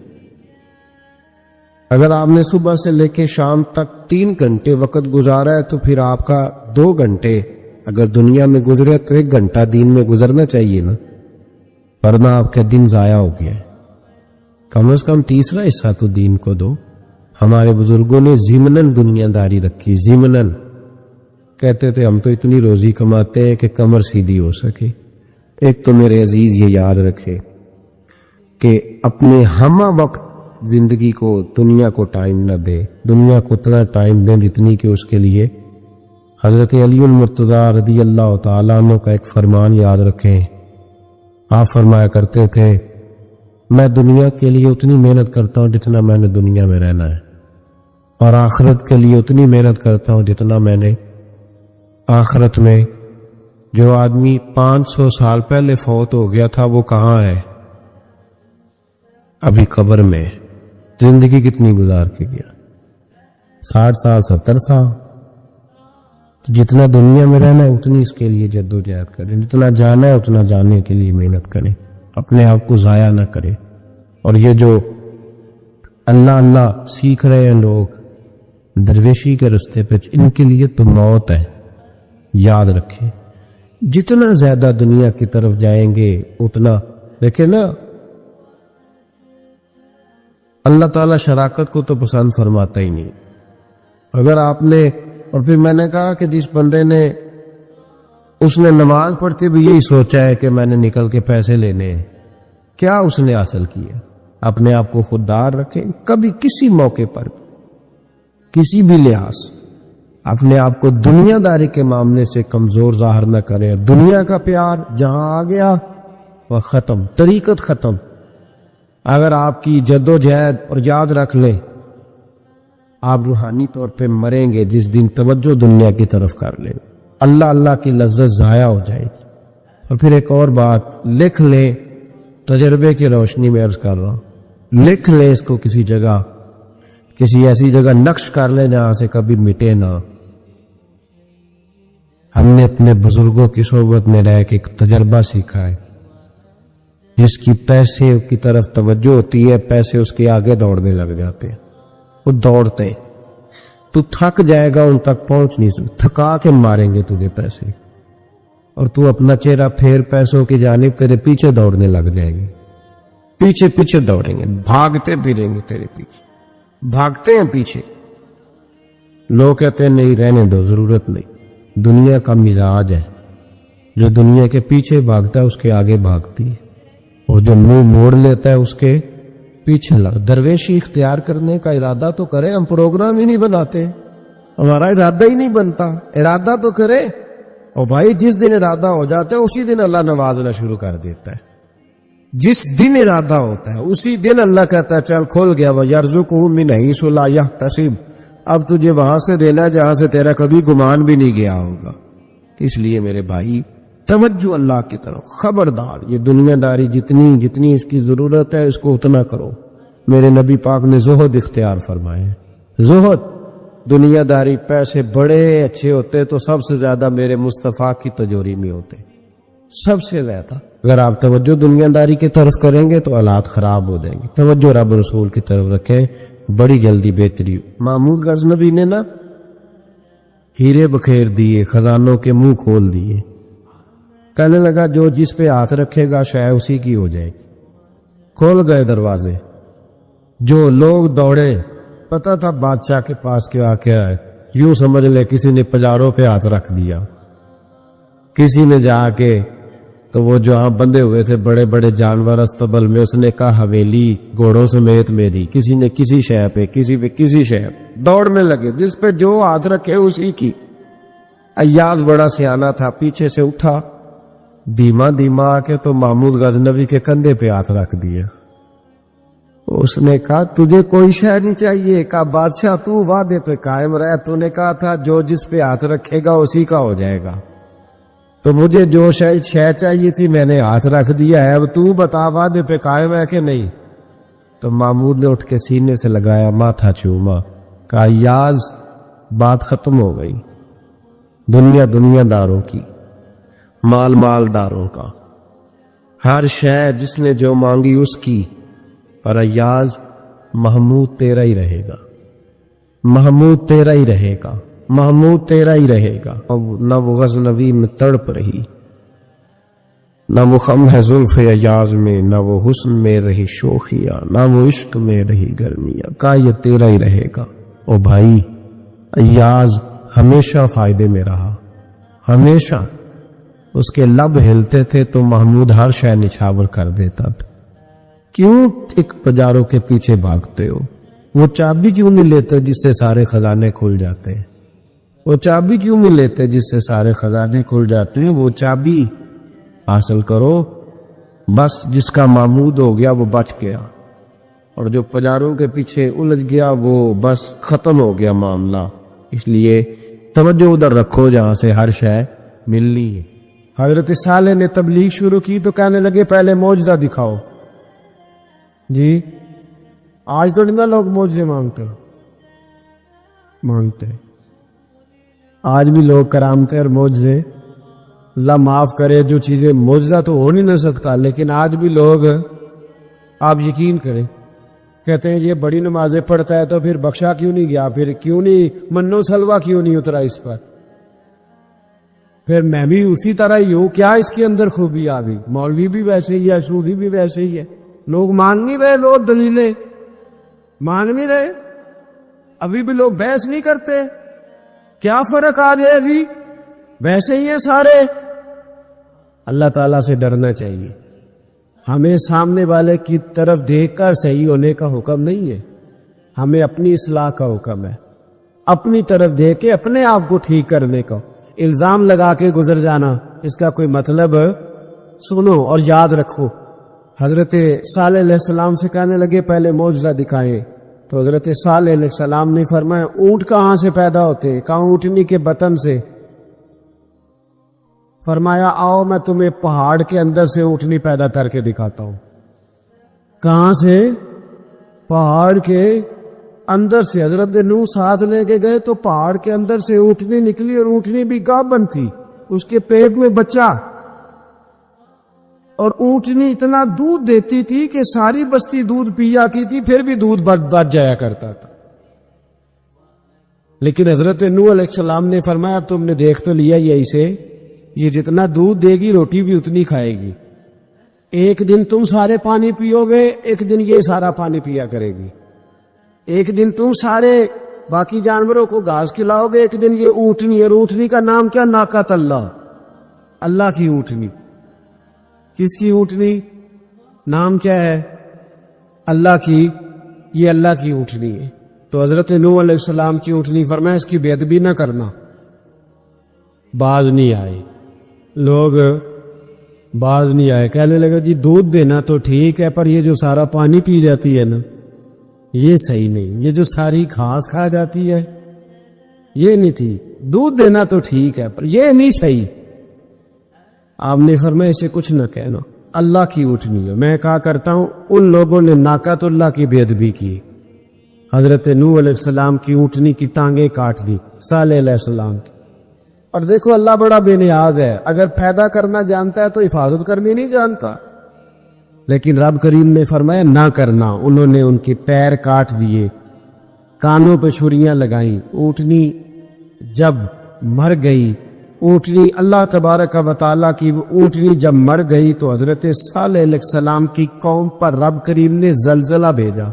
اگر آپ نے صبح سے لے کے شام تک 3 گھنٹے وقت گزارا ہے تو پھر آپ کا 2 گھنٹے اگر دنیا میں گزرے تو 1 گھنٹہ دین میں گزرنا چاہیے نا، ورنہ آپ کا دن ضائع ہو گیا ہے۔ کم از کم 3واں حصہ تو دین کو دو۔ ہمارے بزرگوں نے ضمناً دنیا داری رکھی، ضمناً کہتے تھے ہم تو اتنی روزی کماتے ہیں کہ کمر سیدھی ہو سکے۔ ایک تو میرے عزیز یہ یاد رکھے کہ اپنے ہمہ وقت زندگی کو، دنیا کو ٹائم نہ دے، دنیا کو اتنا ٹائم دیں جتنی کہ اس کے لیے حضرت علی المرتضیٰ رضی اللہ تعالیٰ عنہ کا ایک فرمان یاد رکھیں۔ آپ فرمایا کرتے تھے میں دنیا کے لیے اتنی محنت کرتا ہوں جتنا میں نے دنیا میں رہنا ہے، اور آخرت کے لیے اتنی محنت کرتا ہوں جتنا میں نے آخرت میں۔ جو آدمی 500 سال پہلے فوت ہو گیا تھا وہ کہاں ہے؟ ابھی قبر میں۔ زندگی کتنی گزار کے گیا؟ 60 سال 70 سال۔ جتنا دنیا میں رہنا ہے اتنی اس کے لیے جد و جہد کریں، جتنا جانا ہے اتنا جانے کے لیے محنت کریں، اپنے آپ کو ضائع نہ کریں۔ اور یہ جو اللہ اللہ سیکھ رہے ہیں لوگ درویشی کے رستے پہ، ان کے لیے تو موت ہے، یاد رکھیں۔ جتنا زیادہ دنیا کی طرف جائیں گے اتنا، دیکھیں نا اللہ تعالیٰ شراکت کو تو پسند فرماتا ہی نہیں۔ اگر آپ نے، اور پھر میں نے کہا کہ جس بندے نے، اس نے نماز پڑھتے بھی یہی سوچا ہے کہ میں نے نکل کے پیسے لینے ہیں، کیا اس نے حاصل کیا؟ اپنے آپ کو خوددار رکھیں، کبھی کسی موقع پر کسی بھی لحاظ سے اپنے آپ کو دنیا داری کے معاملے سے کمزور ظاہر نہ کریں. دنیا کا پیار جہاں آ گیا وہ ختم، طریقت ختم. اگر آپ کی جد و جہد، اور یاد رکھ لیں آپ روحانی طور پہ مریں گے جس دن توجہ دنیا کی طرف کر لیں، اللہ اللہ کی لذت ضائع ہو جائے گی. اور پھر ایک اور بات لکھ لیں، تجربے کی روشنی میں عرض کر رہا ہوں، لکھ لیں اس کو کسی جگہ، کسی ایسی جگہ نقش کر لیں جہاں سے کبھی مٹے نہ. ہم نے اپنے بزرگوں کی صحبت میں رہ کے ایک تجربہ سیکھا ہے، جس کی پیسے کی طرف توجہ ہوتی ہے پیسے اس کے آگے دوڑنے لگ جاتے ہیں. وہ دوڑتے ہیں، تو تھک جائے گا، ان تک پہنچ نہیں سکتا، تھکا کے ماریں گے تجھے پیسے، اور تو اپنا چہرہ پھیر پیسوں کی جانب تیرے پیچھے دوڑنے لگ جائیں گے، پیچھے پیچھے دوڑیں گے، بھاگتے پھریں گے تیرے پیچھے، بھاگتے ہیں پیچھے. لوگ کہتے ہیں نہیں رہنے دو، ضرورت نہیں. دنیا کا مزاج ہے، جو دنیا کے پیچھے بھاگتا ہے اس کے آگے بھاگتی ہے، اور جو منہ موڑ لیتا ہے اس کے پیچھے لگ. درویشی اختیار کرنے کا ارادہ تو کرے، ہم پروگرام ہی نہیں بناتے، ہمارا ارادہ ہی نہیں بنتا. ارادہ تو کرے، اور بھائی جس دن ارادہ ہو جاتا ہے اسی دن اللہ نوازنا شروع کر دیتا ہے. جس دن ارادہ ہوتا ہے اسی دن اللہ کہتا ہے چل کھول گیا، وَيَرْزُقُهُ مِنْ حَيْثُ لَا يَحْتَسِبُ، اب تجھے وہاں سے دینا جہاں سے تیرا کبھی گمان بھی نہیں گیا ہوگا. اس لیے میرے بھائی توجہ اللہ کی طرف، خبردار یہ دنیا داری جتنی اس کی ضرورت ہے اس کو اتنا کرو. میرے نبی پاک نے زہد اختیار فرمائے ہیں. زہد، دنیا داری، پیسے بڑے اچھے ہوتے تو سب سے زیادہ میرے مصطفیٰ کی تجوری میں ہوتے، سب سے زیادہ. اگر آپ توجہ دنیا داری کی طرف کریں گے تو حالات خراب ہو جائیں گے. توجہ رب رسول کی طرف رکھیں، بڑی جلدی بہتری. محمود غزنوی نے نا ہیرے بکھیر دیے، خزانوں کے منہ کھول دیے. کہنے لگا جو جس پہ ہاتھ رکھے گا شاید اسی کی ہو جائے گی. کھول گئے دروازے، جو لوگ دوڑے، پتہ تھا بادشاہ کے پاس کیا ہے، یوں سمجھ لے کسی نے پجاروں پہ ہاتھ رکھ دیا. کسی نے جا کے تو وہ جہاں بندھے ہوئے تھے بڑے بڑے جانور استبل میں، اس نے کہا حویلی گھوڑوں سمیت میری. کسی نے کسی شے پہ، کسی پہ کسی شے پہ دوڑنے لگے، جس پہ جو ہاتھ رکھے اسی کی. ایاز بڑا سیانہ تھا، پیچھے سے اٹھا دھیما دھیما آ کے تو محمود غزنوی کے کندھے پہ ہاتھ رکھ دیا. اس نے کہا تجھے کوئی شے نہیں چاہیے؟ کہا بادشاہ تو وعدے پہ قائم رہ، تو نے کہا تھا جو جس پہ ہاتھ رکھے گا اسی کا ہو جائے گا، تو مجھے جو شے چاہیے تھی میں نے ہاتھ رکھ دیا ہے، اب تو بتا وعدے پہ قائم ہے کہ نہیں؟ تو محمود نے اٹھ کے سینے سے لگایا، ماتھا چوما، کہا یاز بات ختم ہو گئی. دنیا داروں کی، مال داروں کا، ہر شے جس نے جو مانگی اس کی. پر ایاز محمود تیرا ہی رہے گا، محمود تیرا ہی رہے گا، محمود تیرا ہی رہے گا. نہ وہ غزنوی میں تڑپ رہی، نہ وہ خم ہے زلف ایاز میں، نہ وہ حسن میں رہی شوخیاں، نہ وہ عشق میں رہی گرمیاں. کہا یہ تیرا ہی رہے گا. او بھائی ایاز ہمیشہ فائدے میں رہا، ہمیشہ. اس کے لب ہلتے تھے تو محمود ہر شے نچھاور کر دیتا تھا. کیوں ایک پجاروں کے پیچھے بھاگتے ہو؟ وہ چابی کیوں نہیں لیتے جس سے سارے خزانے کھل جاتے ہیں؟ وہ چابی کیوں نہیں لیتے جس سے سارے خزانے کھل جاتے ہیں؟ وہ چابی حاصل کرو، بس جس کا محمود ہو گیا وہ بچ گیا، اور جو پجاروں کے پیچھے الجھ گیا وہ بس ختم ہو گیا معاملہ. اس لیے توجہ ادھر رکھو جہاں سے ہر شے ملنی ہے. حضرت صالح نے تبلیغ شروع کی تو کہنے لگے پہلے معجزہ دکھاؤ. جی آج تو نہیں نا لوگ معجزے مانگتے، آج بھی لوگ کرامتے اور معجزے، اللہ معاف کرے جو چیزیں معجزہ تو ہو نہیں نہ سکتا، لیکن آج بھی لوگ، آپ یقین کریں، کہتے ہیں یہ بڑی نمازیں پڑھتا ہے تو پھر بخشا کیوں نہیں گیا، پھر کیوں نہیں منو سلوا کیوں نہیں اترا اس پر، پھر میں بھی اسی طرح ہی ہوں، کیا اس کے اندر خوبی آ گئی؟ مولوی بھی ویسے ہی ہے، سودی بھی ویسے ہی ہے. لوگ مان نہیں رہے، لوگ دلیلیں مان نہیں رہے، ابھی بھی لوگ بحث نہیں کرتے. کیا فرق آ جائے ابھی؟ ویسے ہی ہیں سارے. اللہ تعالیٰ سے ڈرنا چاہیے. ہمیں سامنے والے کی طرف دیکھ کر صحیح ہونے کا حکم نہیں ہے، ہمیں اپنی اصلاح کا حکم ہے. اپنی طرف دیکھ کے اپنے آپ کو ٹھیک کرنے کا، الزام لگا کے گزر جانا اس کا کوئی مطلب سنو اور یاد رکھو۔ حضرت صالح علیہ السلام سے کہنے لگے پہلے معجزہ دکھائے، تو حضرت صالح علیہ السلام نے فرمایا اونٹ کہاں سے پیدا ہوتے ہیں؟ کہاں؟ اونٹنی کے بطن سے۔ فرمایا آؤ میں تمہیں پہاڑ کے اندر سے اونٹنی پیدا کر کے دکھاتا ہوں۔ کہاں سے؟ پہاڑ کے اندر سے۔ حضرت نوح ساتھ لے کے گئے تو پہاڑ کے اندر سے اونٹنی نکلی، اور اونٹنی بھی گابن تھی، اس کے پیٹ میں بچہ، اور اونٹنی اتنا دودھ دیتی تھی کہ ساری بستی دودھ پیا کی تھی، پھر بھی دودھ بچ جایا کرتا تھا۔ لیکن حضرت نوح علیہ السلام نے فرمایا تم نے دیکھ تو لیا یہی سے، یہ جتنا دودھ دے گی روٹی بھی اتنی کھائے گی، ایک دن تم سارے پانی پیو گے، ایک دن یہ سارا پانی پیا کرے گی، ایک دن تم سارے باقی جانوروں کو گھاس کھلاؤ گے، ایک دن یہ اونٹنی، اور اونٹنی کا نام کیا؟ ناقۃ اللہ، اللہ کی اونٹنی۔ کس کی اونٹنی؟ نام کیا ہے؟ اللہ کی، یہ اللہ کی اونٹنی ہے۔ تو حضرت نوح علیہ السلام کی اونٹنی فرمایا اس کی بے ادبی نہ کرنا۔ باز نہیں آئے لوگ، باز نہیں آئے، کہنے لگا جی دودھ دینا تو ٹھیک ہے، پر یہ جو سارا پانی پی جاتی ہے نا یہ صحیح نہیں، یہ جو ساری گھاس کھا جاتی ہے یہ نہیں تھی، دودھ دینا تو ٹھیک ہے پر یہ نہیں صحیح۔ آپ نے فرمایا اسے کچھ نہ کہنا، اللہ کی اونٹنی ہے۔ میں کہا کرتا ہوں ان لوگوں نے ناقۃ اللہ کی بے ادبی کی، حضرت نوح علیہ السلام کی اونٹنی کی ٹانگیں کاٹ دی، صالح علیہ السلام کی۔ اور دیکھو اللہ بڑا بے نیاز ہے، اگر پیدا کرنا جانتا ہے تو حفاظت کرنی نہیں جانتا، لیکن رب کریم نے فرمایا نہ کرنا۔ انہوں نے ان کے پیر کاٹ دیے، کانوں پہ چھریاں لگائیں۔ اونٹنی جب مر گئی، اونٹنی اللہ تبارک و تعالیٰ کی وہ اونٹنی جب مر گئی تو حضرت صالح علیہ السلام کی قوم پر رب کریم نے زلزلہ بھیجا،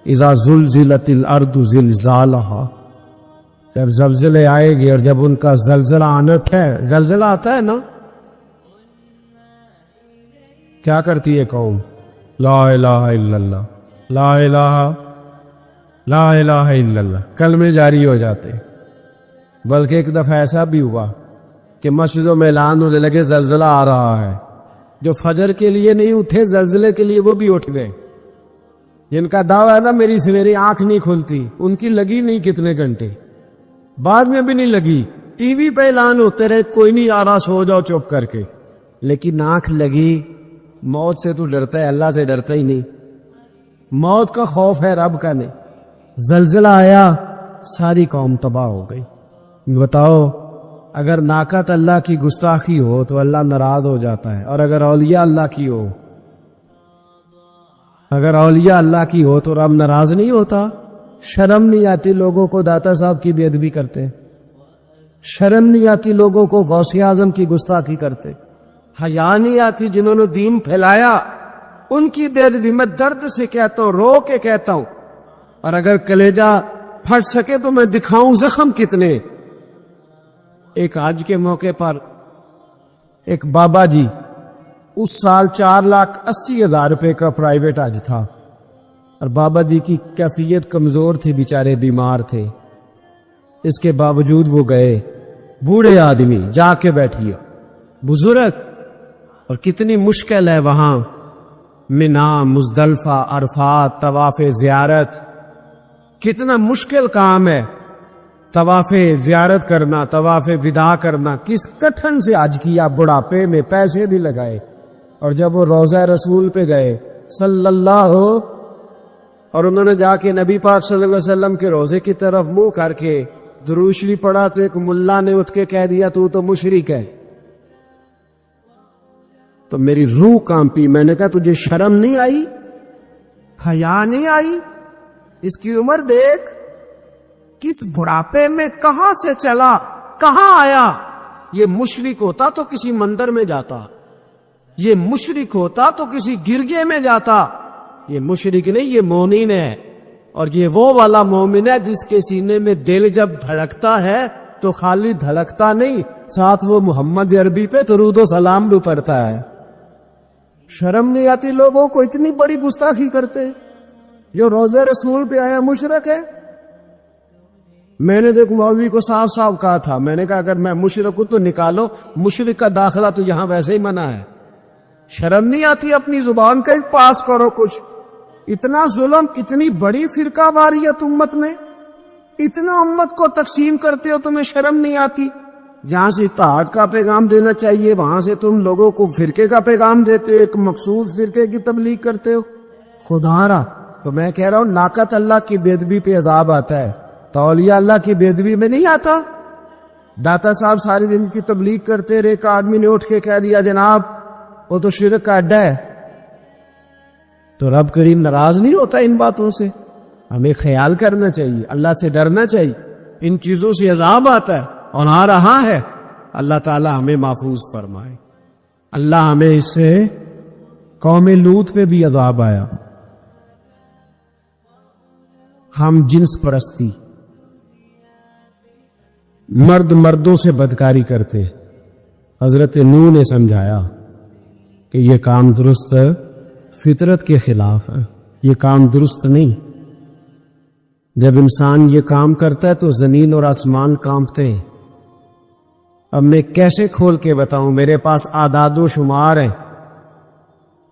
اذا زلزلت الارض زلزالہا، جب زلزلے آئے گے، اور جب ان کا زلزلہ آنا ہے، زلزلہ آتا ہے نا، کیا کرتی ہے قوم؟ لا الہ الا اللہ، لا الہ لا الہ الا اللہ، کلمے جاری ہو جاتے۔ بلکہ ایک دفعہ ایسا بھی ہوا کہ مسجدوں میں اعلان ہونے لگے زلزلہ آ رہا ہے، جو فجر کے لیے نہیں اٹھے زلزلے کے لیے وہ بھی اٹھ گئے، جن کا دعویٰ ہے نا میری سویرے آنکھ نہیں کھلتی، ان کی لگی نہیں کتنے گھنٹے، بعد میں بھی نہیں لگی، ٹی وی پہ اعلان ہوتے رہے کوئی نہیں آ رہا سو جاؤ چپ کر کے، لیکن آنکھ لگی۔ موت سے تو ڈرتا ہے، اللہ سے ڈرتا ہی نہیں، موت کا خوف ہے رب کا نہیں۔ زلزلہ آیا، ساری قوم تباہ ہو گئی۔ بتاؤ اگر ناقۃ اللہ کی گستاخی ہو تو اللہ ناراض ہو جاتا ہے، اور اگر اولیاء اللہ کی ہو، اگر اولیاء اللہ کی ہو تو رب ناراض نہیں ہوتا۔ شرم نہیں آتی لوگوں کو داتا صاحب کی بے ادبی کرتے، شرم نہیں آتی لوگوں کو غوث اعظم کی گستاخی کرتے، حیا نہیں آتی جنہوں نے دین پھیلایا ان کی بے ادبی۔ میں درد سے کہتا ہوں، رو کے کہتا ہوں، اور اگر کلیجہ پھٹ سکے تو میں دکھاؤں زخم کتنے۔ ایک حج کے موقع پر ایک بابا جی، اس سال 4,80,000 روپے کا پرائیویٹ حج تھا، اور بابا جی کی کیفیت کمزور تھی، بیچارے بیمار تھے، اس کے باوجود وہ گئے۔ بوڑھے آدمی جا کے بیٹھیے، بزرگ، اور کتنی مشکل ہے وہاں منا، مزدلفہ، عرفات، طواف زیارت، کتنا مشکل کام ہے طواف زیارت کرنا، طواف وداع کرنا، کس کٹھن سے حج کیا، بڑھاپے میں پیسے بھی لگائے۔ اور جب وہ روضہ رسول پہ گئے صلی اللہ، اور انہوں نے جا کے نبی پاک صلی اللہ علیہ وسلم کے روضے کی طرف منہ کر کے درود شریف پڑھا تو ایک ملا نے اٹھ کے کہہ دیا تو مشرک ہے۔ تو میری روح کانپی، میں نے کہا تجھے شرم نہیں آئی، حیا نہیں آئی؟ اس کی عمر دیکھ، کس بڑھاپے میں کہاں سے چلا کہاں آیا۔ یہ مشرک ہوتا تو کسی مندر میں جاتا، یہ مشرک ہوتا تو کسی گرجے میں جاتا، یہ مشرک نہیں، یہ مومن ہے۔ اور یہ وہ والا مومن ہے جس کے سینے میں دل جب دھڑکتا ہے تو خالی دھڑکتا نہیں، ساتھ وہ محمد عربی پہ درود و سلام بھی پڑھتا ہے۔ شرم نہیں آتی لوگوں کو، اتنی بڑی گستاخی کرتے، جو روضہ رسول پہ آیا مشرک ہے۔ میں نے دیکھ مولوی کو صاف صاف کہا تھا، میں نے کہا اگر میں مشرک ہوں تو نکالو، مشرک کا داخلہ تو یہاں ویسے ہی منع ہے، شرم نہیں آتی اپنی زبان کا پاس کرو کچھ؟ اتنا ظلم، اتنی بڑی فرقہ واریت امت میں، اتنا امت کو تقسیم کرتے ہو، تمہیں شرم نہیں آتی؟ جہاں سے اتحاد کا پیغام دینا چاہیے وہاں سے تم لوگوں کو فرقے کا پیغام دیتے ہو، ایک مخصوص فرقے کی تبلیغ کرتے ہو۔ خدا را، تو میں کہہ رہا ہوں ناقت اللہ کی بے ادبی پہ عذاب آتا ہے، تو اولیاء اللہ کی بے ادبی میں نہیں آتا؟ داتا صاحب ساری دن کی تبلیغ کرتے رہے، ایک آدمی نے اٹھ کے کہہ دیا جناب وہ تو شرک کا اڈا ہے، تو رب کریم ناراض نہیں ہوتا ان باتوں سے؟ ہمیں خیال کرنا چاہیے، اللہ سے ڈرنا چاہیے، ان چیزوں سے عذاب آتا ہے اور آ رہا ہے۔ اللہ تعالی ہمیں محفوظ فرمائے۔ اللہ ہمیں اس سے، قوم لوط پہ بھی عذاب آیا، ہم جنس پرستی، مرد مردوں سے بدکاری کرتے، حضرت نوح نے سمجھایا کہ یہ کام درست فطرت کے خلاف ہے، یہ کام درست نہیں۔ جب انسان یہ کام کرتا ہے تو زمین اور آسمان کانپتے ہیں۔ اب میں کیسے کھول کے بتاؤں، میرے پاس اعداد و شمار ہیں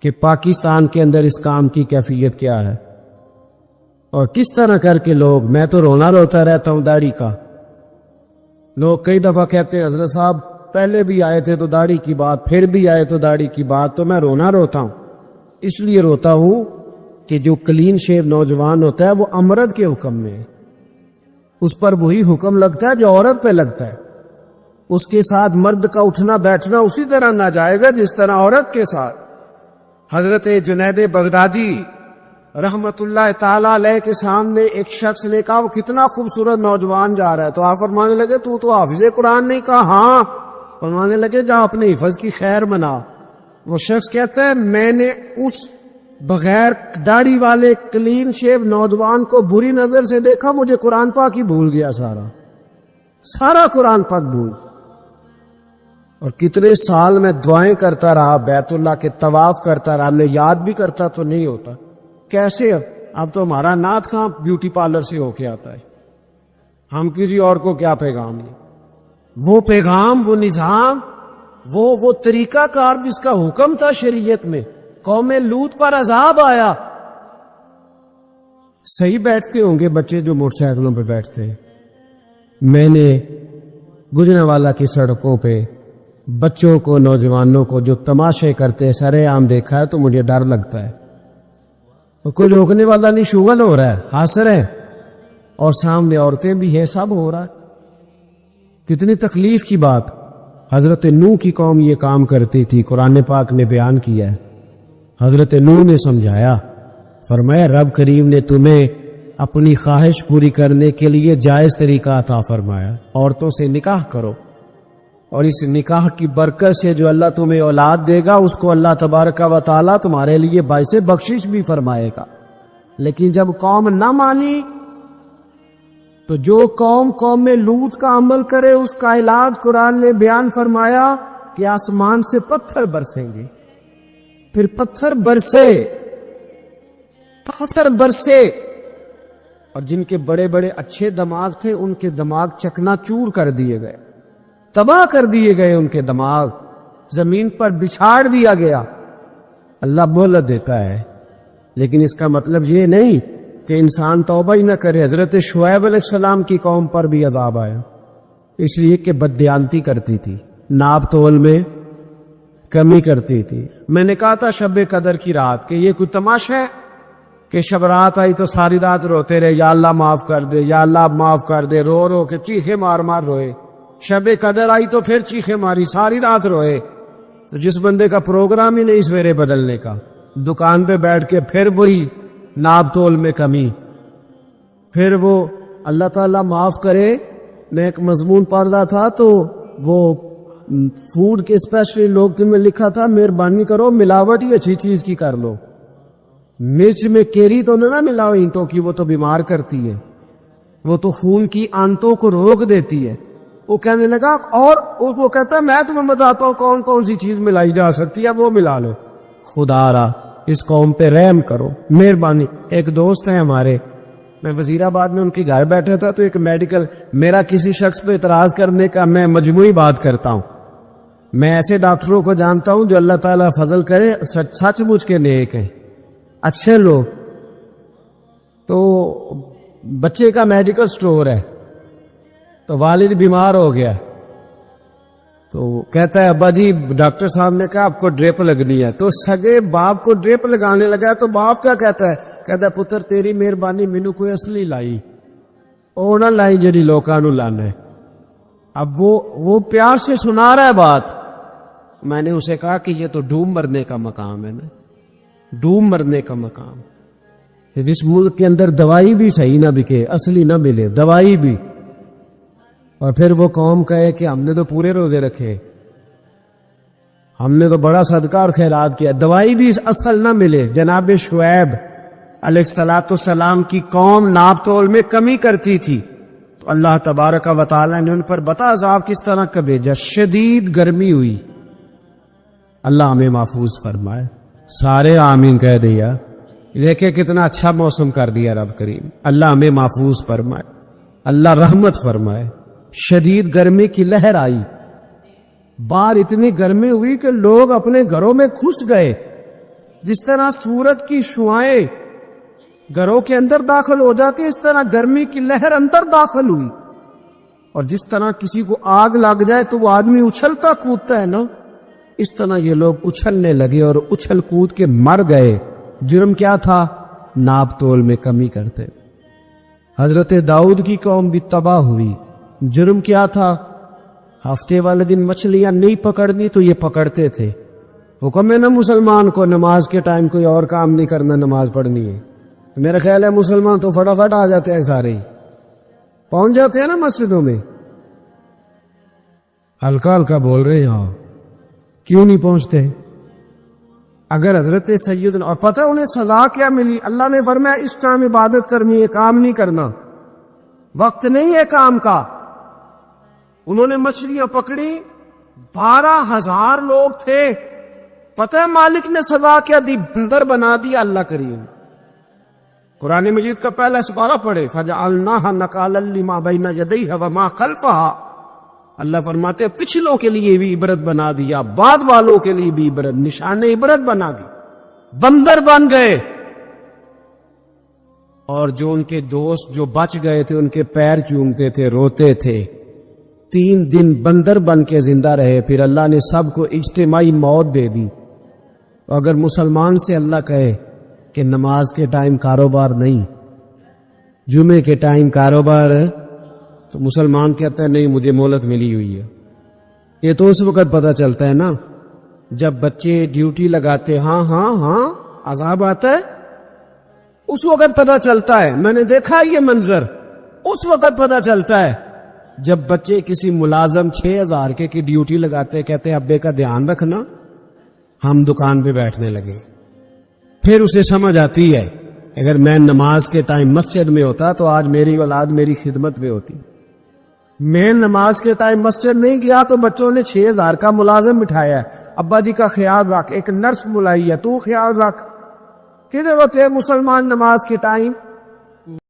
کہ پاکستان کے اندر اس کام کی کیفیت کیا ہے، اور کس طرح کر کے لوگ، میں تو رونا روتا رہتا ہوں داڑھی کا۔ لوگ کئی دفعہ کہتے ہیں حضرت صاحب پہلے بھی آئے تھے تو داڑھی کی بات، پھر بھی آئے تو داڑھی کی بات، تو میں رونا روتا ہوں۔ اس لیے روتا ہوں کہ جو کلین شیو نوجوان ہوتا ہے وہ امرد کے حکم میں ہے، اس پر وہی حکم لگتا ہے جو عورت پہ لگتا ہے، اس کے ساتھ مرد کا اٹھنا بیٹھنا اسی طرح نہ جائے گا جس طرح عورت کے ساتھ۔ حضرت جنید بغدادی رحمت اللہ تعالی علیہ کے سامنے ایک شخص نے کہا وہ کتنا خوبصورت نوجوان جا رہا ہے، تو آپ فرمانے لگے تو حافظ قرآن نہیں؟ کہا ہاں۔ فرمانے لگے جا اپنے حفظ کی خیر منا۔ وہ شخص کہتا ہے میں نے اس بغیر داڑھی والے کلین شیو نوجوان کو بری نظر سے دیکھا، مجھے قرآن پاک ہی بھول گیا، سارا قرآن پاک بھول گیا۔ اور کتنے سال میں دعائیں کرتا رہا، بیت اللہ کے طواف کرتا رہا، میں یاد بھی کرتا تو نہیں ہوتا۔ کیسے؟ اب تو ہمارا نعت کہاں بیوٹی پارلر سے ہو کے آتا ہے، ہم کسی اور کو کیا پیغام دیں؟ وہ پیغام، وہ نظام، وہ طریقہ کار جس کا حکم تھا شریعت میں، قوم لوط پر عذاب آیا۔ صحیح بیٹھتے ہوں گے بچے جو موٹر سائیکلوں پہ بیٹھتے ہیں، میں نے گجرانوالہ کی سڑکوں پہ بچوں کو، نوجوانوں کو جو تماشے کرتے سرے عام دیکھا ہے تو مجھے ڈر لگتا ہے۔ کوئی روکنے والا نہیں، شغل ہو رہا ہے، ہنس رہے ہیں، اور سامنے عورتیں بھی ہیں، سب ہو رہا ہے۔ کتنی تکلیف کی بات۔ حضرت نوح کی قوم یہ کام کرتی تھی، قرآن پاک نے بیان کیا ہے۔ حضرت نوح نے سمجھایا، فرمایا رب کریم نے تمہیں اپنی خواہش پوری کرنے کے لیے جائز طریقہ عطا فرمایا، عورتوں سے نکاح کرو، اور اس نکاح کی برکت سے جو اللہ تمہیں اولاد دے گا اس کو اللہ تبارک و تعالیٰ تمہارے لیے باعث بخشش بھی فرمائے گا۔ لیکن جب قوم نہ مانی تو جو قوم لوط کا عمل کرے اس کا علاج قرآن نے بیان فرمایا کہ آسمان سے پتھر برسیں گے، پھر پتھر برسے، اور جن کے بڑے بڑے اچھے دماغ تھے ان کے دماغ چکنا چور کر دیے گئے، تباہ کر دیے گئے، ان کے دماغ زمین پر بچھاڑ دیا گیا۔ اللہ مہلت دیتا ہے، لیکن اس کا مطلب یہ نہیں کہ انسان توبہ ہی نہ کرے۔ حضرت شعیب علیہ السلام کی قوم پر بھی عذاب آیا، اس لیے کہ بددیانتی کرتی تھی، ناپ تول میں کمی کرتی تھی۔ میں نے کہا تھا شب قدر کی رات کہ یہ کوئی تماشا ہے کہ شب رات آئی تو ساری رات روتے رہے، یا اللہ معاف کر دے، یا اللہ معاف کر دے، رو رو کے چیخے مار مار روئے۔ شب قدر آئی تو پھر چیخے ماری، ساری رات روئے۔ تو جس بندے کا پروگرام ہی نہیں سویرے بدلنے کا، دکان پہ بیٹھ کے پھر وہی ناپ تول میں کمی، پھر وہ اللہ تعالیٰ معاف کرے۔ میں ایک مضمون پڑھ رہا تھا تو وہ فوڈ کے اسپیشلی لوگ میں لکھا تھا مہربانی کرو ملاوٹ ہی اچھی چیز کی کر لو، مرچ میں کیری تو نہ ملاؤ اینٹوں کی، وہ تو بیمار کرتی ہے، وہ تو خون کی آنتوں کو روک دیتی ہے۔ وہ کہنے لگا، اور وہ کہتا ہے میں تمہیں بتاتا ہوں کون کون سی چیز ملائی جا سکتی ہے، وہ ملا لو۔ خدا را اس قوم پہ رحم کرو، مہربانی۔ ایک دوست ہے ہمارے، میں وزیر آباد میں ان کے گھر بیٹھا تھا تو ایک میڈیکل، میرا کسی شخص پہ اعتراض کرنے کا میں مجموعی بات کرتا ہوں. میں ایسے ڈاکٹروں کو جانتا ہوں جو اللہ تعالیٰ فضل کرے سچ مچ کے نیک ہیں، اچھے لوگ. تو بچے کا میڈیکل سٹور ہے تو والد بیمار ہو گیا تو کہتا ہے ابا جی ڈاکٹر صاحب نے کہا آپ کو ڈریپ لگنی ہے. تو سگے باپ کو ڈریپ لگانے لگا تو باپ کیا کہتا ہے پتر تیری مہربانی مینو کوئی اصلی لائی او نہ لائی جڑی لوکاں نو لانا ہے. اب وہ پیار سے سنا رہا ہے بات. میں نے اسے کہا کہ یہ تو ڈوب مرنے کا مقام ہے نا، ڈوب مرنے کا مقام. اس ملک کے اندر دوائی بھی صحیح نہ بکے، اصلی نہ ملے دوائی بھی، اور پھر وہ قوم کہے کہ ہم نے تو پورے روزے رکھے، ہم نے تو بڑا صدقہ اور خیرات کیا، دوائی بھی اصل نہ ملے. جناب شعیب علیہ السلام کی قوم ناپ تول میں کمی کرتی تھی تو اللہ تبارک و تعالی نے ان پر بتا عذاب کس طرح کا بھیجا. شدید گرمی ہوئی. اللہ ہمیں محفوظ فرمائے. سارے آمین کہہ دیا. دیکھیں کتنا اچھا موسم کر دیا رب کریم. اللہ ہمیں محفوظ فرمائے، اللہ رحمت فرمائے. شدید گرمی کی لہر آئی، باہر اتنی گرمی ہوئی کہ لوگ اپنے گھروں میں گھس گئے. جس طرح سورج کی شعاعیں گھروں کے اندر داخل ہو جاتی، اس طرح گرمی کی لہر اندر داخل ہوئی. اور جس طرح کسی کو آگ لگ جائے تو وہ آدمی اچھلتا کودتا ہے نا، اس طرح یہ لوگ اچھلنے لگے اور اچھل کود کے مر گئے. جرم کیا تھا؟ ناپ تول میں کمی کرتے. حضرت داؤد کی قوم بھی تباہ ہوئی. جرم کیا تھا؟ ہفتے والے دن مچھلیاں نہیں پکڑنی تو یہ پکڑتے تھے. حکم ہے نا مسلمان کو نماز کے ٹائم کوئی اور کام نہیں کرنا، نماز پڑھنی ہے. میرا خیال ہے مسلمان تو فٹافٹ آ جاتے ہیں، سارے ہی پہنچ جاتے ہیں نا مسجدوں میں. ہلکا ہلکا بول رہے ہیں ہاں، کیوں نہیں پہنچتے؟ اگر حضرت سیدنا، اور پتہ انہیں سزا کیا ملی؟ اللہ نے فرمایا اس ٹائم عبادت کرنی ہے، کام نہیں کرنا، وقت نہیں ہے کام کا. انہوں نے مچھلیاں پکڑی، 12,000 لوگ تھے. پتہ ہے مالک نے سزا کیا دی؟ بندر بنا دیا. اللہ کریم قرآن مجید کا پہلا سپارہ پڑھے، فَجَعَلْنَاهَا نَكَالًا لِمَا بَيْنَ يَدَيْهَا وَمَا خَلْفَهَا. اللہ فرماتے پچھلوں کے لیے بھی عبرت بنا دیا، بعد والوں کے لیے بھی عبرت، نشان عبرت بنا دی. بندر بن گئے. اور جو ان کے دوست جو بچ گئے تھے ان کے پیر چومتے تھے، روتے تھے. 3 دن بندر بن کے زندہ رہے. پھر اللہ نے سب کو اجتماعی موت دے دی. اگر مسلمان سے اللہ کہے کہ نماز کے ٹائم کاروبار نہیں، جمعے کے ٹائم کاروبار ہے، تو مسلمان کہتا ہے نہیں مجھے مہلت ملی ہوئی ہے. یہ تو اس وقت پتہ چلتا ہے نا جب بچے ڈیوٹی لگاتے، ہاں ہاں ہاں عذاب آتا ہے، اس وقت پتہ چلتا ہے. میں نے دیکھا یہ منظر، اس وقت پتہ چلتا ہے جب بچے کسی ملازم 6,000 کی ڈیوٹی لگاتے، کہتے ہیں ابے کا دھیان رکھنا، ہم دکان پہ بیٹھنے لگے. پھر اسے سمجھ آتی ہے اگر میں نماز کے ٹائم مسجد میں ہوتا تو آج میری اولاد میری خدمت میں ہوتی. میں نماز کے ٹائم مسجد نہیں گیا تو بچوں نے 6,000 کا ملازم بٹھایا ہے. ابا جی کا خیال رکھ، ایک نرس بلائی ہے، تو خیال رکھ. کدھر ہوتے ہیں مسلمان نماز کے ٹائم؟